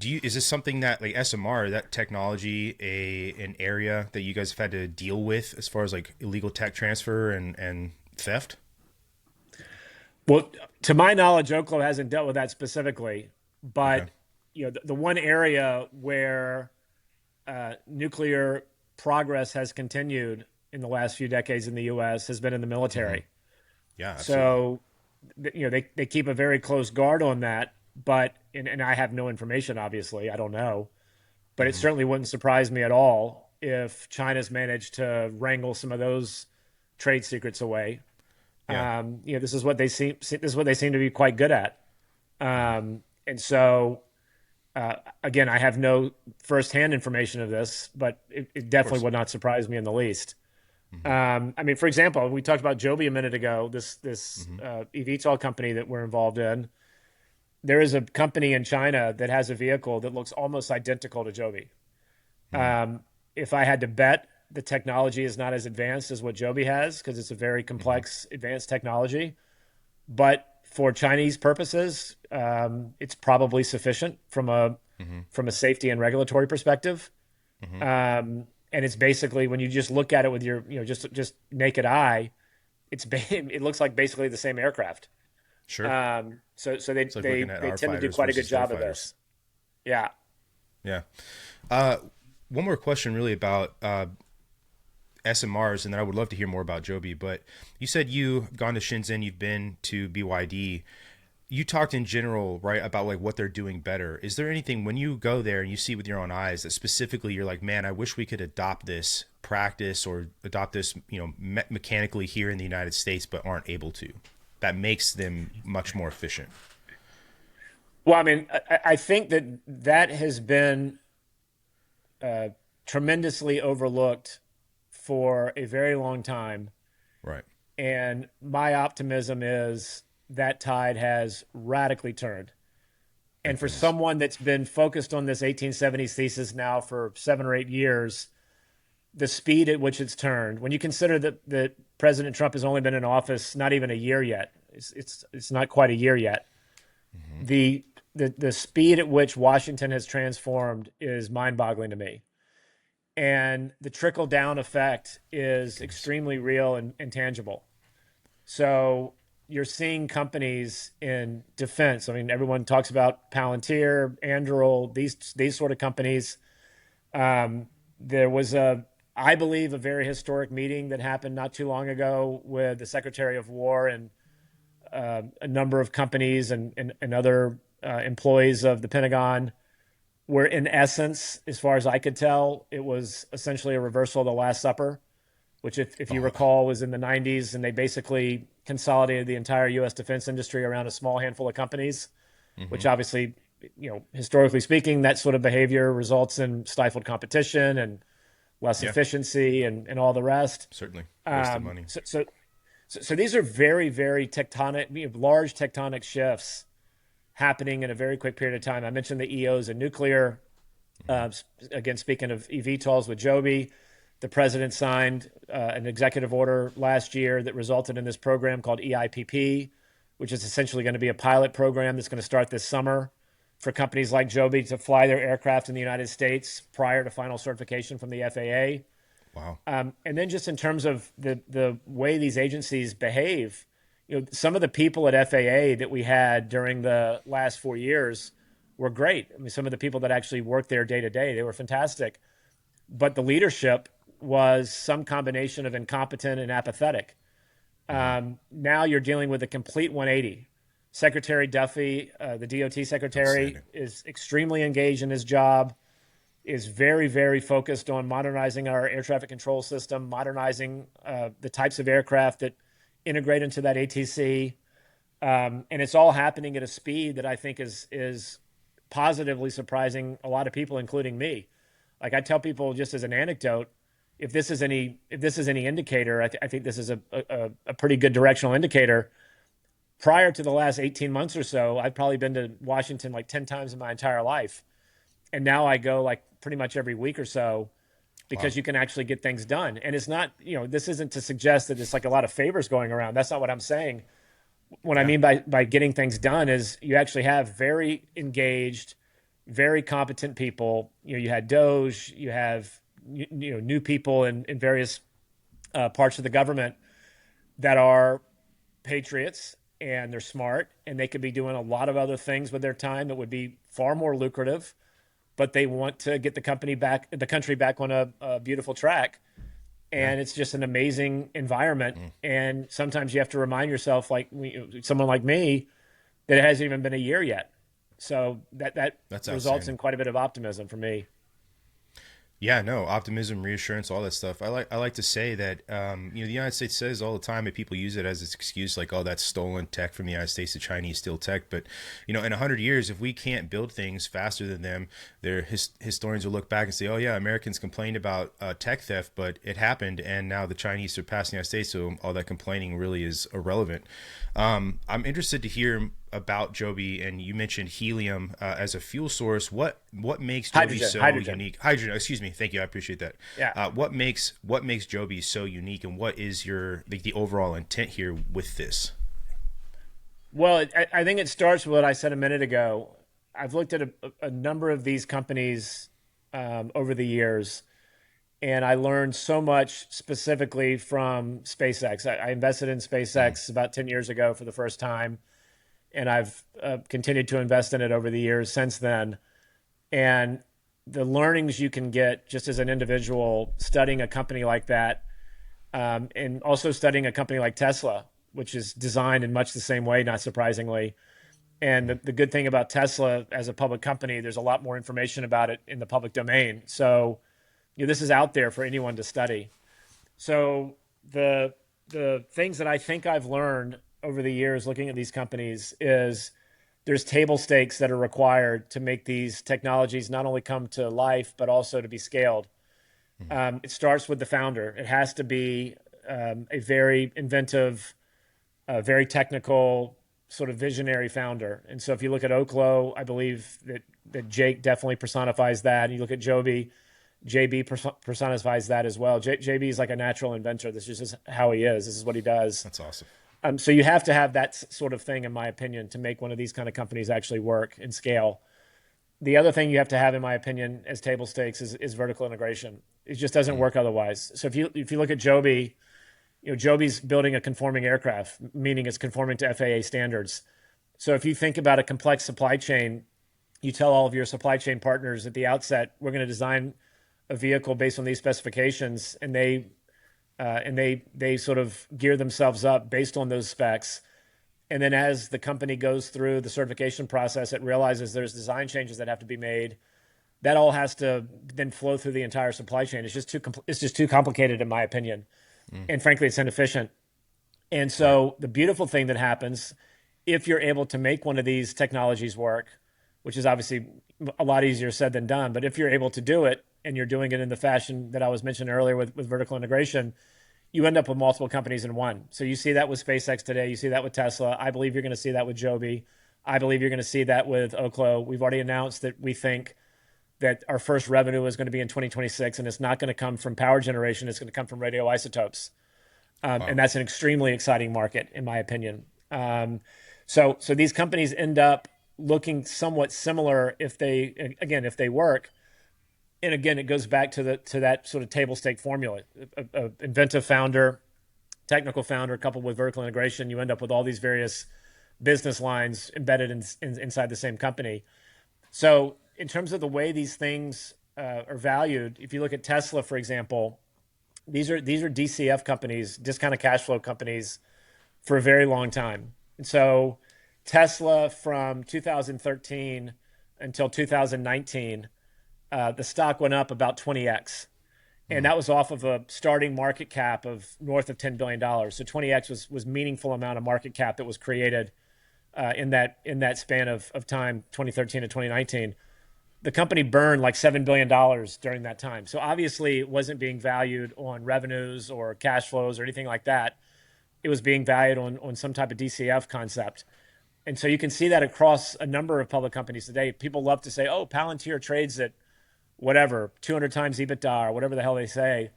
is this something that, like SMR, that technology, an area that you guys have had to deal with as far as like illegal tech transfer and theft? Well, to my knowledge, Oklo hasn't dealt with that specifically, Okay. but the one area where nuclear progress has continued in the last few decades in the U.S. has been in the Hmm. military. Yeah, absolutely. So, they keep a very close guard on that. But and I have no information, obviously, I don't know, but it Hmm. certainly wouldn't surprise me at all if China's managed to wrangle some of those trade secrets away. Yeah. This is what they seem to be quite good at. And so again, I have no firsthand information of this, but it Of definitely course. would not surprise me in the least. Hmm. I mean, for example, we talked about Joby a minute ago. This Hmm. eVTOL company that we're involved in. There is a company in China that has a vehicle that looks almost identical to Joby. Hmm. If I had to bet, the technology is not as advanced as what Joby has because it's a very Hmm. complex, advanced technology. But for Chinese purposes, it's probably sufficient Hmm. from a safety and regulatory perspective. Hmm. And it's basically when you just look at it with your just naked eye, it looks like basically the same aircraft. Sure. So It's like looking at they our tend to do fighters quite a good versus their job of fighters. this. Yeah. Yeah. Uh, One more question, really, about SMRs, and then I would love to hear more about Joby. But you said you've gone to Shenzhen, you've been to BYD. You talked in general, right, about like what they're doing better. Is there anything when you go there and you see with your own eyes that specifically you're like, man, I wish we could adopt this practice or adopt this, mechanically here in the United States, but aren't able to? That makes them much more efficient. Well, I mean, I think that has been uh, tremendously overlooked for a very long time. Right. And my optimism is that tide has radically turned. And Thank for goodness. someone that's been focused on this 1870s thesis now for 7 or 8 years, the speed at which it's turned, when you consider that President Trump has only been in office not even a year yet, it's not quite a year yet. Hmm. The the speed at which Washington has transformed is mind-boggling to me. And the trickle down effect Thank is goodness. extremely real and tangible. So you're seeing companies in defense. I mean, everyone talks about Palantir, Anduril, these sort of companies. There was I believe, a very historic meeting that happened not too long ago with the Secretary of War and a number of companies and other employees of the Pentagon, where in essence, as far as I could tell, it was essentially a reversal of the Last Supper, which, if you Oh, recall, was in the 90s, and they basically consolidated the entire U.S. defense industry around a small handful of companies, hmm. which obviously, historically speaking, that sort of behavior results in stifled competition and less Yeah, efficiency and all the rest. certainly. Waste of Um, money. so, so, so these are very, very tectonic, large tectonic shifts happening in a very quick period of time. I mentioned the EOs and nuclear. Hmm. Again, speaking of eVTOLs with Joby, the president signed an executive order last year that resulted in this program called EIPP, which is essentially going to be a pilot program that's going to start this summer for companies like Joby to fly their aircraft in the United States prior to final certification from the FAA. Wow. And then just in terms of the way these agencies behave, some of the people at FAA that we had during the last 4 years were great. I mean, some of the people that actually worked there day to day, they were fantastic. But the leadership was some combination of incompetent and apathetic. Hmm. Now you're dealing with a complete 180. Secretary Duffy, the DOT secretary, Outstanding. is extremely engaged in his job, is very, very focused on modernizing our air traffic control system, modernizing the types of aircraft that integrate into that ATC. And it's all happening at a speed that I think is positively surprising a lot of people, including me. Like I tell people just as an anecdote, if this is any indicator, I think this is a pretty good directional indicator. Prior to the last 18 months or so, I've probably been to Washington like 10 times in my entire life. And now I go like pretty much every week or so Wow. because you can actually get things done. And it's not, this isn't to suggest that it's like a lot of favors going around. That's not what I'm saying. What I Yeah. mean by getting things done is you actually have very engaged, very competent people. You had Doge, you have new people in various parts of the government that are patriots and they're smart and they could be doing a lot of other things with their time that would be far more lucrative, but they want to get the country back on a beautiful track. Yeah. And it's just an amazing environment. And sometimes you have to remind yourself, like someone like me, that it hasn't even been a year yet. So that That's results outstanding. in quite a bit of optimism for me. Yeah, no, optimism, reassurance, all that stuff. I like to say that the United States says all the time, and people use it as its excuse, like, oh, that's stolen tech from the United States, the Chinese steal tech. But in 100 years, if we can't build things faster than them, their historians will look back and say, oh yeah, Americans complained about tech theft, but it happened, and now the Chinese surpassed the United States, so all that complaining really is irrelevant. I'm interested to hear about Joby, and you mentioned helium as a fuel source. What makes Joby so Hydrogen. unique? Hydrogen, excuse me. Thank you, I appreciate that. Yeah. What makes Joby so unique, and what is the overall intent here with this? Well, I think it starts with what I said a minute ago. I've looked at a number of these companies over the years, and I learned so much specifically from SpaceX. I invested in Mm, SpaceX about 10 years ago for the first time, and I've continued to invest in it over the years since then. And the learnings you can get just as an individual studying a company like that, and also studying a company like Tesla, which is designed in much the same way, not surprisingly. And mm, the good thing about Tesla as a public company, there's a lot more information about it in the public domain. So, this is out there for anyone to study. So the things that I think I've learned over the years looking at these companies is there's table stakes that are required to make these technologies not only come to life but also to be scaled. mm. It starts with the founder. It has to be a very inventive, very technical, sort of visionary founder. And so if you look at Oklo, I believe that Jake definitely personifies that. And you look at Joby, JB personifies that as well. JB is like a natural inventor. This is just how he is. This is what he does. That's awesome. So you have to have that sort of thing, in my opinion, to make one of these kind of companies actually work and scale. The other thing you have to have, in my opinion, as table stakes is vertical integration. It just doesn't Mm, work otherwise. So if you look at Joby, Joby's building a conforming aircraft, meaning it's conforming to FAA standards. So if you think about a complex supply chain, you tell all of your supply chain partners at the outset, we're going to design a vehicle based on these specifications, and they sort of gear themselves up based on those specs. And then as the company goes through the certification process, it realizes there's design changes that have to be made. That all has to then flow through the entire supply chain. It's just too complicated, in my opinion, mm. and frankly, it's inefficient. And Right. so the beautiful thing that happens if you're able to make one of these technologies work, which is obviously a lot easier said than done, but if you're able to do it and you're doing it in the fashion that I was mentioning earlier with vertical integration, you end up with multiple companies in one. So you see that with SpaceX today. You see that with Tesla. I believe you're going to see that with Joby. I believe you're going to see that with Oklo. We've already announced that we think that our first revenue is going to be in 2026, and it's not going to come from power generation. It's going to come from radioisotopes. And Wow. that's an extremely exciting market, in my opinion. So these companies end up looking somewhat similar if they work. And again, it goes back to that sort of table stake formula: a inventive founder, technical founder, coupled with vertical integration. You end up with all these various business lines embedded inside the same company. So in terms of the way these things are valued, if you look at Tesla, for example, these are DCF companies, discounted cash flow companies, for a very long time. And so Tesla from 2013 until 2019, the stock went up about 20x. And Mm, that was off of a starting market cap of north of $10 billion. So 20x was meaningful amount of market cap that was created in that span of time, 2013 to 2019. the company burned like $7 billion during that time. So obviously, it wasn't being valued on revenues or cash flows or anything like that. It was being valued on some type of DCF concept. And so you can see that across a number of public companies today. People love to say, "Oh, Palantir trades at whatever 200 times EBITDA or whatever the hell they say."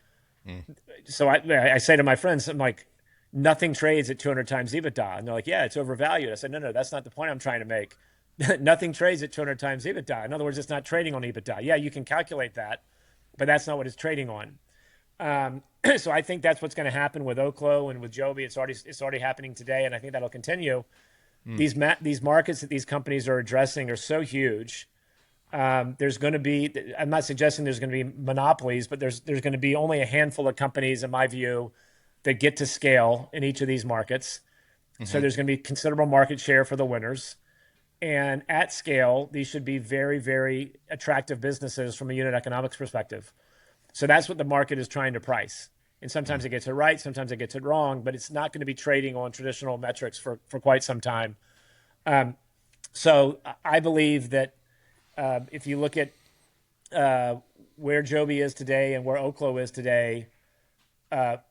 So I say to my friends, I'm like, nothing trades at 200 times EBITDA. And they're like, yeah, it's overvalued. I said, no, that's not the point I'm trying to make. Nothing trades at 200 times EBITDA. In other words, it's not trading on EBITDA. Yeah, you can calculate that, but that's not what it's trading on. So I think that's what's going to happen with Oklo and with Joby. It's already happening today, and I think that'll continue. These markets that these companies are addressing are so huge. There's going to be, I'm not suggesting there's going to be monopolies, but there's going to be only a handful of companies, in my view, that get to scale in each of these markets. So there's going to be considerable market share for the winners. And at scale, these should be very, very attractive businesses from a unit economics perspective. So that's what the market is trying to price. And sometimes it gets it right, sometimes it gets it wrong, but it's not going to be trading on traditional metrics for quite some time. So I believe that if you look at where Joby is today and where Oklo is today,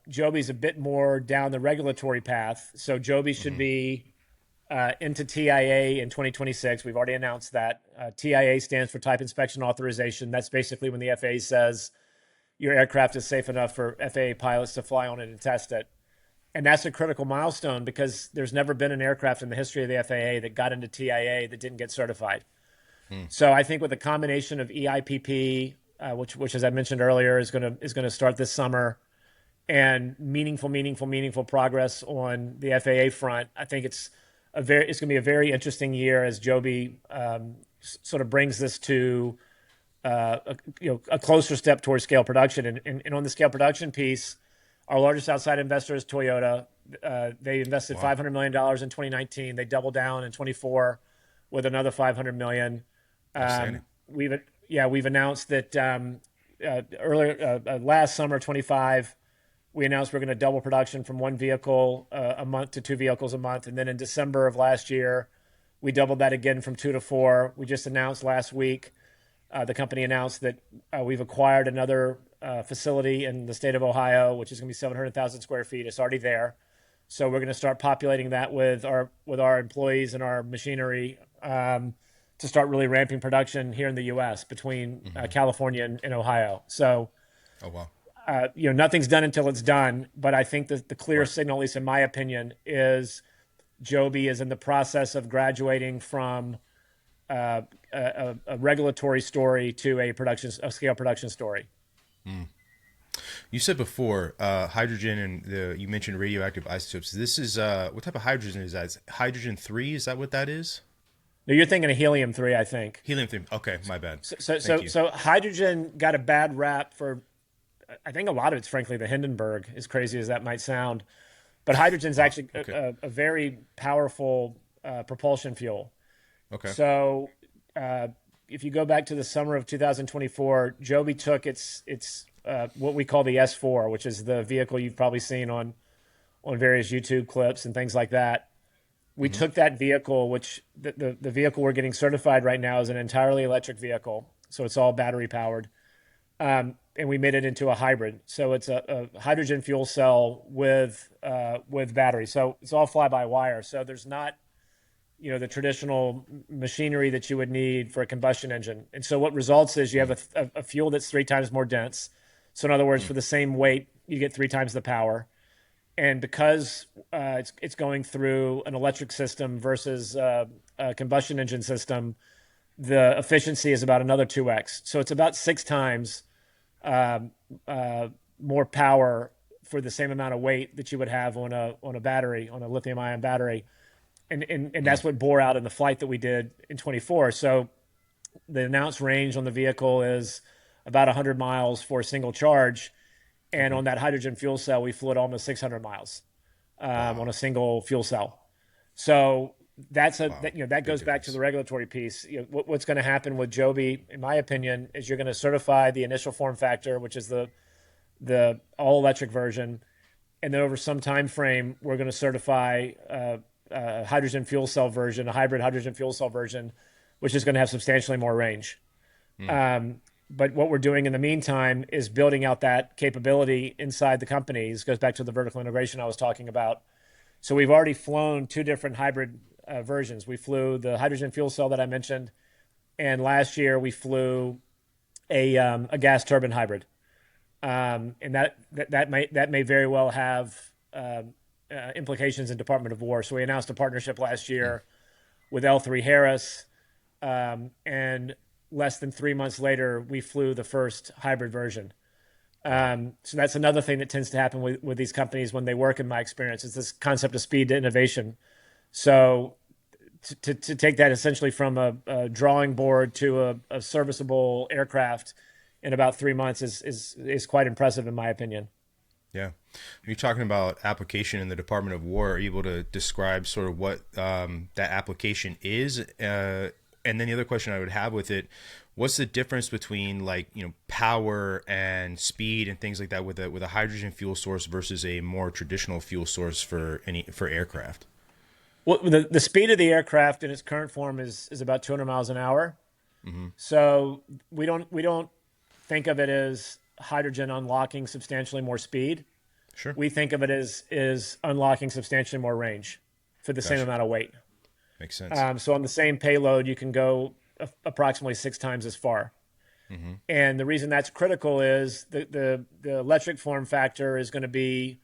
Joby's a bit more down the regulatory path. So Joby should be into TIA in 2026. We've already announced that. TIA stands for Type Inspection Authorization. That's basically when the FAA says your aircraft is safe enough for FAA pilots to fly on it and test it. And that's a critical milestone because there's never been an aircraft in the history of the FAA that got into TIA that didn't get certified. So I think with a combination of EIPP, which as I mentioned earlier is going to start this summer, and meaningful progress on the FAA front, I think it's going to be a very interesting year as Joby sort of brings this to a closer step towards scale production. And on the scale production piece, our largest outside investor is Toyota. They invested $500 million in 2019. They doubled down in 24 with another $500 million. We've announced that earlier last summer, 25, we announced we're going to double production from one vehicle a month to two vehicles a month. And then in December of last year, we doubled that again from 2 to 4. We just announced last week, the company announced that we've acquired another facility in the state of Ohio, which is going to be 700,000 square feet. It's already there. So we're going to start populating that with our employees and our machinery to start really ramping production here in the U.S. between California and Ohio. So, nothing's done until it's done. But I think that the clear signal, at least in my opinion, is Joby is in the process of graduating from a regulatory story to a scale production story. You said before hydrogen and you mentioned radioactive isotopes. This is what type of hydrogen is that? It's hydrogen 3? Is that what that is? No, you're thinking of helium-3, I think. Helium-3. Okay, my bad. So hydrogen got a bad rap for, I think a lot of it's frankly the Hindenburg, as crazy as that might sound. But hydrogen is actually a very powerful propulsion fuel. Okay. So if you go back to the summer of 2024, Joby took its what we call the S4, which is the vehicle you've probably seen on various YouTube clips and things like that. We took that vehicle, which the vehicle we're getting certified right now is an entirely electric vehicle. So it's all battery powered. And we made it into a hybrid. So it's a hydrogen fuel cell with battery. So it's all fly by wire. So there's not, the traditional machinery that you would need for a combustion engine. And so what results is you have a fuel that's 3 times more dense. So in other words, for the same weight, you get 3 times the power. And because it's going through an electric system versus a combustion engine system, the efficiency is about another 2x. So it's about 6 times more power for the same amount of weight that you would have on a battery, on a lithium-ion battery. And that's what bore out in the flight that we did in 24. So the announced range on the vehicle is about 100 miles for a single charge. And on that hydrogen fuel cell, we flew it almost 600 miles on a single fuel cell. So that goes back to the regulatory piece. What's going to happen with Joby, in my opinion, is you're going to certify the initial form factor, which is the all electric version, and then over some time frame, we're going to certify a hydrogen fuel cell version, a hybrid hydrogen fuel cell version, which is going to have substantially more range. Mm. But what we're doing in the meantime is building out that capability inside the companies. Goes back to the vertical integration I was talking about. So we've already flown two different hybrid versions. We flew the hydrogen fuel cell that I mentioned, and last year we flew a gas turbine hybrid. And that may very well have implications in Department of War. So we announced a partnership last Mm. year with L3 Harris, and less than 3 months later, we flew the first hybrid version. Wow. So that's another thing that tends to happen with these companies when they work, in my experience, is this concept of speed to innovation. So to take that essentially from a drawing board to a serviceable aircraft in about 3 months is quite impressive in my opinion. Yeah. When you're talking about application in the Department of War, are you able to describe sort of what that application is? And then the other question I would have with it, what's the difference between like, power and speed and things like that with a hydrogen fuel source versus a more traditional fuel source for aircraft? Well, the speed of the aircraft in its current form is about 200 miles an hour. Mm-hmm. So we don't think of it as hydrogen unlocking substantially more speed. Sure. We think of it as is unlocking substantially more range for the same Gotcha. amount of weight. Makes sense. So on the same payload, you can go approximately 6 times as far. Mm-hmm. And the reason that's critical is the electric form factor is going to be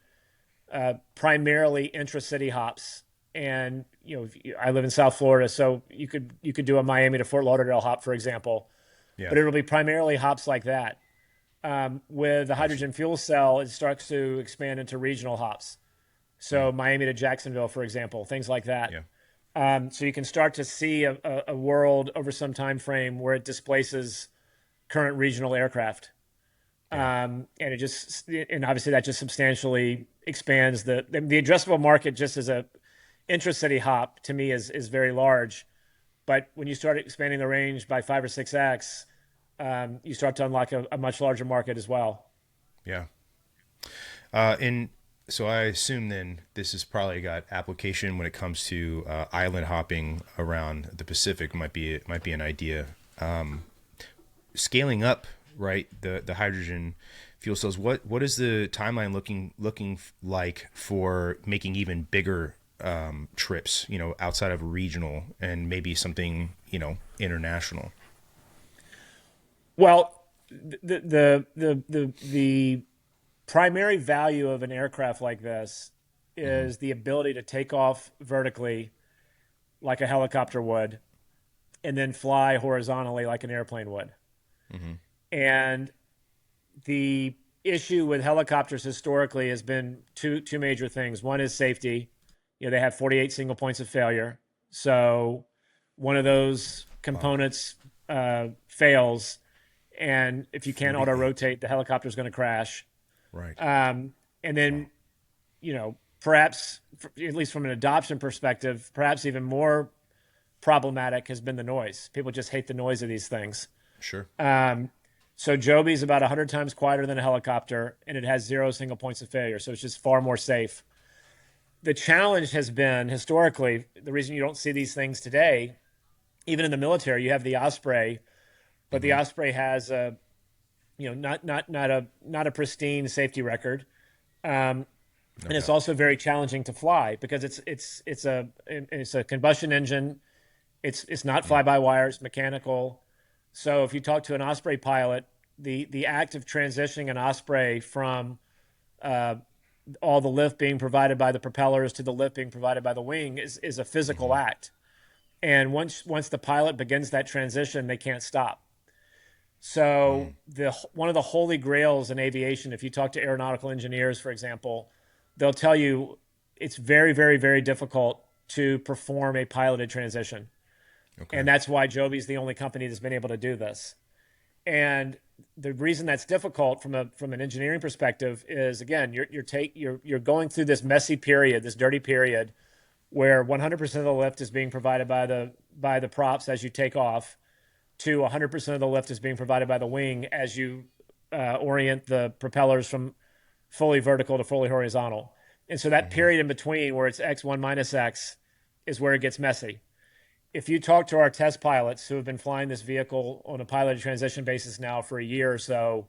primarily intra-city hops. And I live in South Florida, so you could do a Miami to Fort Lauderdale hop, for example, Yeah. but it'll be primarily hops like that. With the Gotcha. hydrogen fuel cell, it starts to expand into regional hops. Mm. So Miami to Jacksonville, for example, things like that. Yeah. So you can start to see a world over some time frame where it displaces current regional aircraft, Yeah. and obviously that just substantially expands the addressable market. Just as a intracity hop, to me, is very large. But when you start expanding the range by 5 or 6x, you start to unlock a much larger market as well. Yeah. And so I assume then this has probably got application when it comes to island hopping around the Pacific. Might be an idea. Scaling up, right? The hydrogen fuel cells. What is the timeline looking like for making even bigger trips? Outside of regional and maybe something international. Well, the primary value of an aircraft like this Mm-hmm. is the ability to take off vertically like a helicopter would, and then fly horizontally like an airplane would. Mm-hmm. And the issue with helicopters historically has been two major things. One is safety. They have 48 single points of failure. So one of those Wow. components fails, and if you can't auto 48. rotate, the helicopter is going to crash. Right. And Wow. then, perhaps, at least from an adoption perspective, perhaps even more problematic has been the noise. People just hate the noise of these things. Sure. So Joby is about 100 times quieter than a helicopter, and it has zero single points of failure. So it's just far more safe. The challenge has been historically the reason you don't see these things today. Even in the military, you have the Osprey, but the Mm-hmm. Osprey has a not a pristine safety record, um, No and it's doubt. also very challenging to fly because it's a combustion engine. It's not Mm. fly by wire. It's mechanical. So if you talk to an Osprey pilot, the act of transitioning an Osprey from uh, all the lift being provided by the propellers to the lift being provided by the wing is a physical Mm-hmm. act. And once the pilot begins that transition, they can't stop. So Mm. the one of the holy grails in aviation, if you talk to aeronautical engineers, for example, they'll tell you it's very, very, very difficult to perform a piloted transition. Okay. And that's why Joby's the only company that's been able to do this. And the reason that's difficult from an engineering perspective is, again, you're going through this messy period, this dirty period, where 100% of the lift is being provided by the props as you take off, to 100% of the lift is being provided by the wing as you orient the propellers from fully vertical to fully horizontal. And so that Mm-hmm. period in between, where it's x1 minus x, is where it gets messy. if you talk to our test pilots who have been flying this vehicle on a piloted transition basis now for a year or so,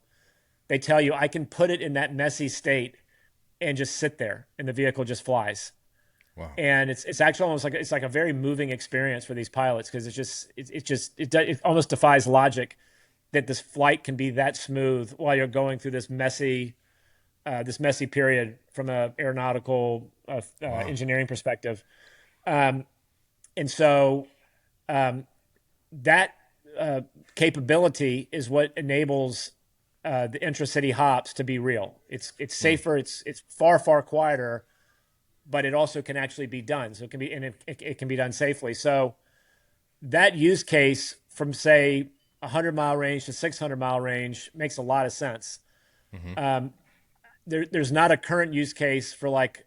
they tell you I can put it in that messy state and just sit there and the vehicle just flies. Wow. And it's actually almost like it's like a very moving experience for these pilots because it almost defies logic that this flight can be that smooth while you're going through this messy period from a aeronautical Wow. engineering perspective. Um, and so that capability is what enables the intracity hops to be real. It's Mm. safer. It's far quieter, but it also can actually be done. So it can be and it can be done safely. So that use case from say 100-mile range to 600-mile range makes a lot of sense. Hmm. Um, there's not a current use case for like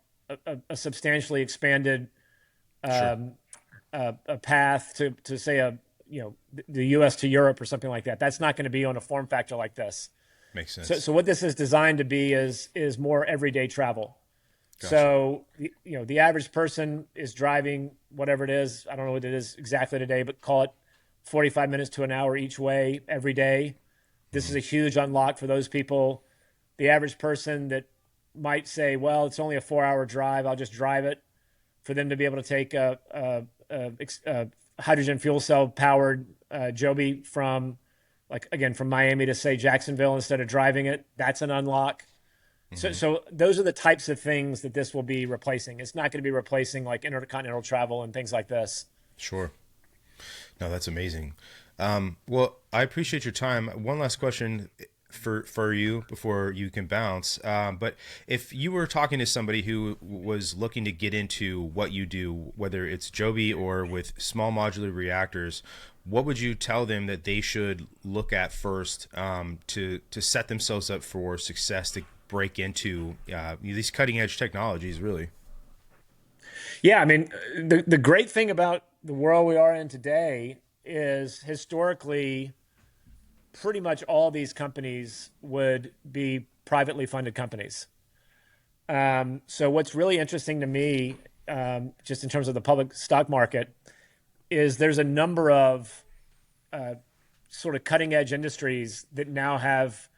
a substantially expanded Sure. um, a path to say the U.S. to Europe or something like that. That's not going to be on a form factor like this. Makes So sense. so what this is designed to be is more everyday travel. Gotcha. So the average person is driving whatever it is. I don't know what it is exactly today, but call it 45 minutes to an hour each way every day. This is Hmm. a huge unlock for those people. The average person that might say, well, it's only a 4-hour drive, I'll just drive it, for them to be able to take a hydrogen fuel cell powered Joby from, like, again, from Miami to say Jacksonville instead of driving it, that's an unlock. So, Hmm. so those are the types of things that this will be replacing. It's not going to be replacing like intercontinental travel and things like this. Sure. No, that's amazing. Well, I appreciate your time. One last question for you before you can bounce. But if you were talking to somebody who was looking to get into what you do, whether it's Joby or with small modular reactors, what would you tell them that they should look at first to set themselves up for success to break into these cutting edge technologies? Really. Yeah, I mean, the great thing about the world we are in today is historically, pretty much all these companies would be privately funded companies. So what's really interesting to me, just in terms of the public stock market, is there's a number of sort of cutting edge industries that now have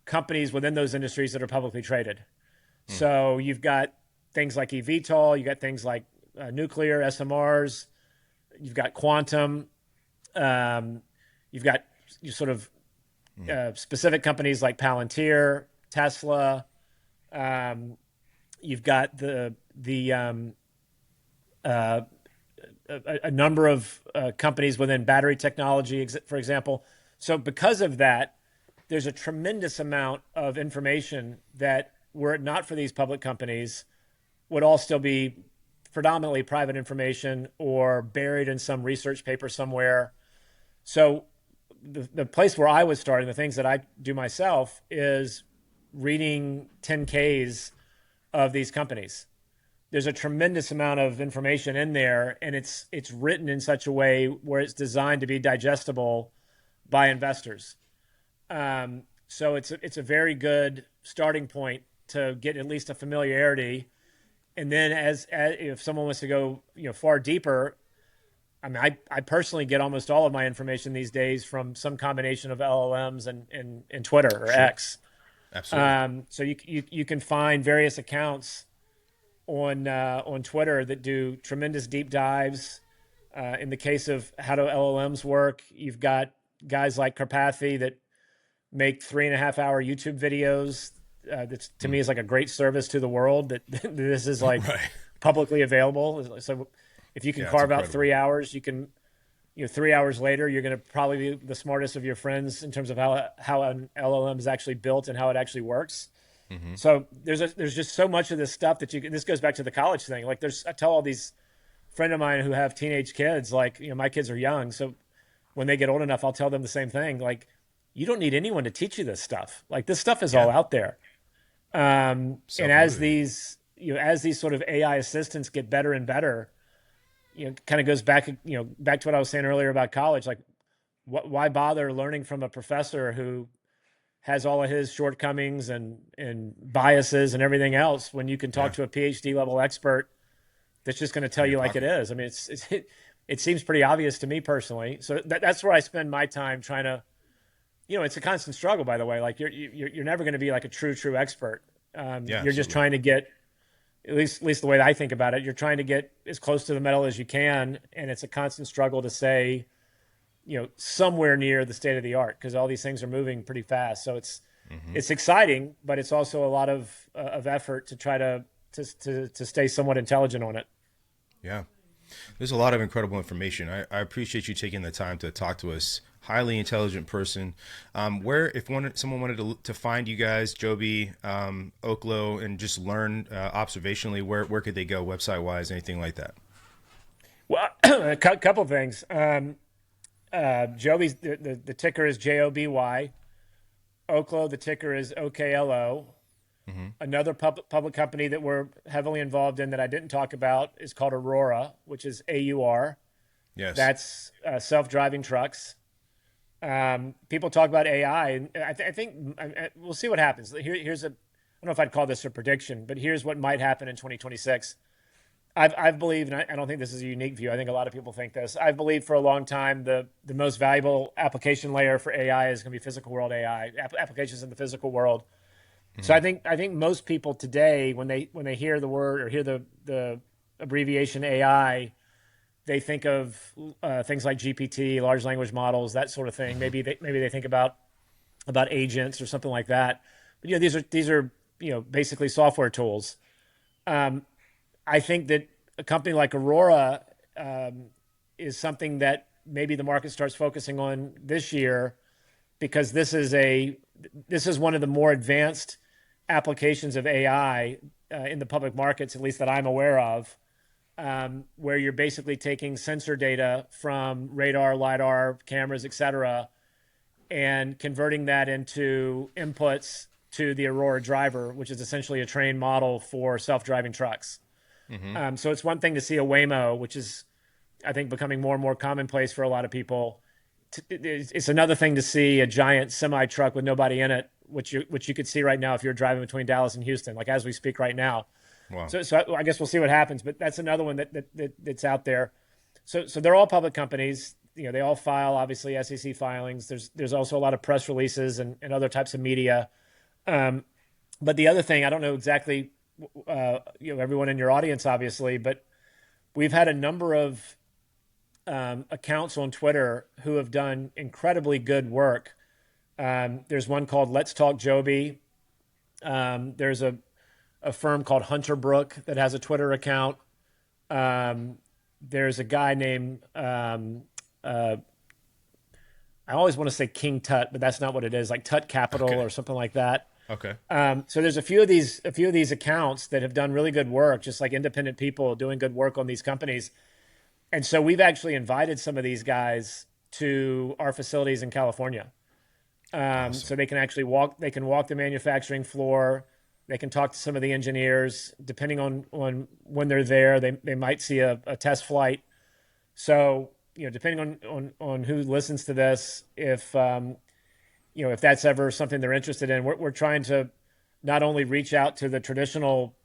companies within those industries that are publicly traded. Hmm. So you've got things like eVTOL, you got things like nuclear SMRs, you've got quantum, um, you've got you sort of Hmm. specific companies like Palantir, Tesla. Um, you've got uh, a number of companies within battery technology, for example. So because of that, there's a tremendous amount of information that, were it not for these public companies, would all still be predominantly private information or buried in some research paper somewhere. So the place where I was starting, the things that I do myself, is reading 10Ks of these companies. There's a tremendous amount of information in there, and it's written in such a way where it's designed to be digestible by investors. So it's a very good starting point to get at least a familiarity. And then as if someone wants to go far deeper, I mean, I personally get almost all of my information these days from some combination of LLMs and Twitter or Sure. X. Absolutely. So you can find various accounts on Twitter that do tremendous deep dives. In the case of how do LLMs work, you've got guys like Karpathy that make 3.5-hour YouTube videos. That's, to Hmm. me, is like a great service to the world. That this is like Right. publicly available. So if you can Yeah, it's carve out incredible. 3 hours, you can 3 hours later, you're going to probably be the smartest of your friends in terms of how an LLM is actually built and how it actually works. Hmm. So there's just so much of this stuff that this goes back to the college thing. Like I tell all these friend of mine who have teenage kids, like, my kids are young. So when they get old enough, I'll tell them the same thing. Like, you don't need anyone to teach you this stuff. Like, this stuff is Yeah. all out there. And Self motivated. as these sort of AI assistants get better and better, kind of goes back, back to what I was saying earlier about college. Like, why bother learning from a professor who has all of his shortcomings and biases and everything else when you can talk Yeah. to a PhD level expert that's just going to tell In your you like it pocket. is. I mean, it seems pretty obvious to me personally. So that's where I spend my time trying to, it's a constant struggle, by the way. Like you're never going to be like a true expert. Yeah, You're just absolutely. trying to get, at least the way that I think about it, you're trying to get as close to the metal as you can, and it's a constant struggle to say, somewhere near the state of the art, because all these things are moving pretty fast. So Hmm. it's exciting, but it's also a lot of effort to try to stay somewhat intelligent on it. Yeah. There's a lot of incredible information. I appreciate you taking the time to talk to us. Highly intelligent person. Where, if someone wanted to find you guys, Joby, Oklo, and just learn observationally, where could they go, website wise, anything like that? Well, a couple things. Joby's the ticker is JOBY. Oklo, the ticker is OKLO. Hmm. Another public company that we're heavily involved in that I didn't talk about is called Aurora, which is AUR. Yes. That's self-driving trucks. People talk about AI, and I think we'll see what happens. Here's I don't know if I'd call this a prediction, but here's what might happen in 2026. I've believed, and I don't think this is a unique view. I think a lot of people think this. I've believed for a long time the most valuable application layer for AI is going to be physical world AI applications in the physical world. So Hmm. I think most people today, when they hear the word or hear the abbreviation AI, they think of things like GPT, large language models, that sort of thing. Hmm. Maybe they think about agents or something like that. But these are basically software tools. Um, I think that a company like Aurora is something that maybe the market starts focusing on this year, because this is one of the more advanced applications of AI in the public markets, at least that I'm aware of, where you're basically taking sensor data from radar, lidar, cameras, et cetera, and converting that into inputs to the Aurora driver, which is essentially a trained model for self-driving trucks. Hmm. So it's one thing to see a Waymo, which is, I think, becoming more and more commonplace for a lot of people. It's another thing to see a giant semi truck with nobody in it, which you could see right now if you're driving between Dallas and Houston, like as we speak right now. Wow. So I guess we'll see what happens, but that's another one that's out there. So they're all public companies. They all file obviously SEC filings. There's also a lot of press releases and other types of media. Um, but the other thing, I don't know exactly, everyone in your audience obviously, but we've had a number of accounts on Twitter who have done incredibly good work. There's one called Let's Talk Joby. There's a firm called Hunter Brook that has a Twitter account. Um, there's a guy named I always want to say King Tut, but that's not what it is. Like Tut Capital Okay. or something like that. Okay. So there's a few of these accounts that have done really good work, just like independent people doing good work on these companies. And so we've actually invited some of these guys to our facilities in California, Awesome. so they can actually walk. They can walk the manufacturing floor. They can talk to some of the engineers. Depending on when they're there, they might see a test flight. So depending on who listens to this, if that's ever something they're interested in, we're trying to not only reach out to the traditional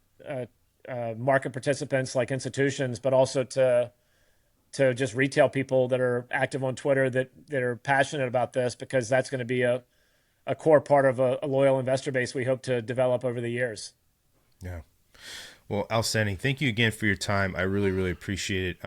market participants like institutions, but also to just retail people that are active on Twitter that are passionate about this, because that's going to be a core part of a loyal investor base we hope to develop over the years. Yeah. Well, outstanding. Thank you again for your time. I really, really appreciate it.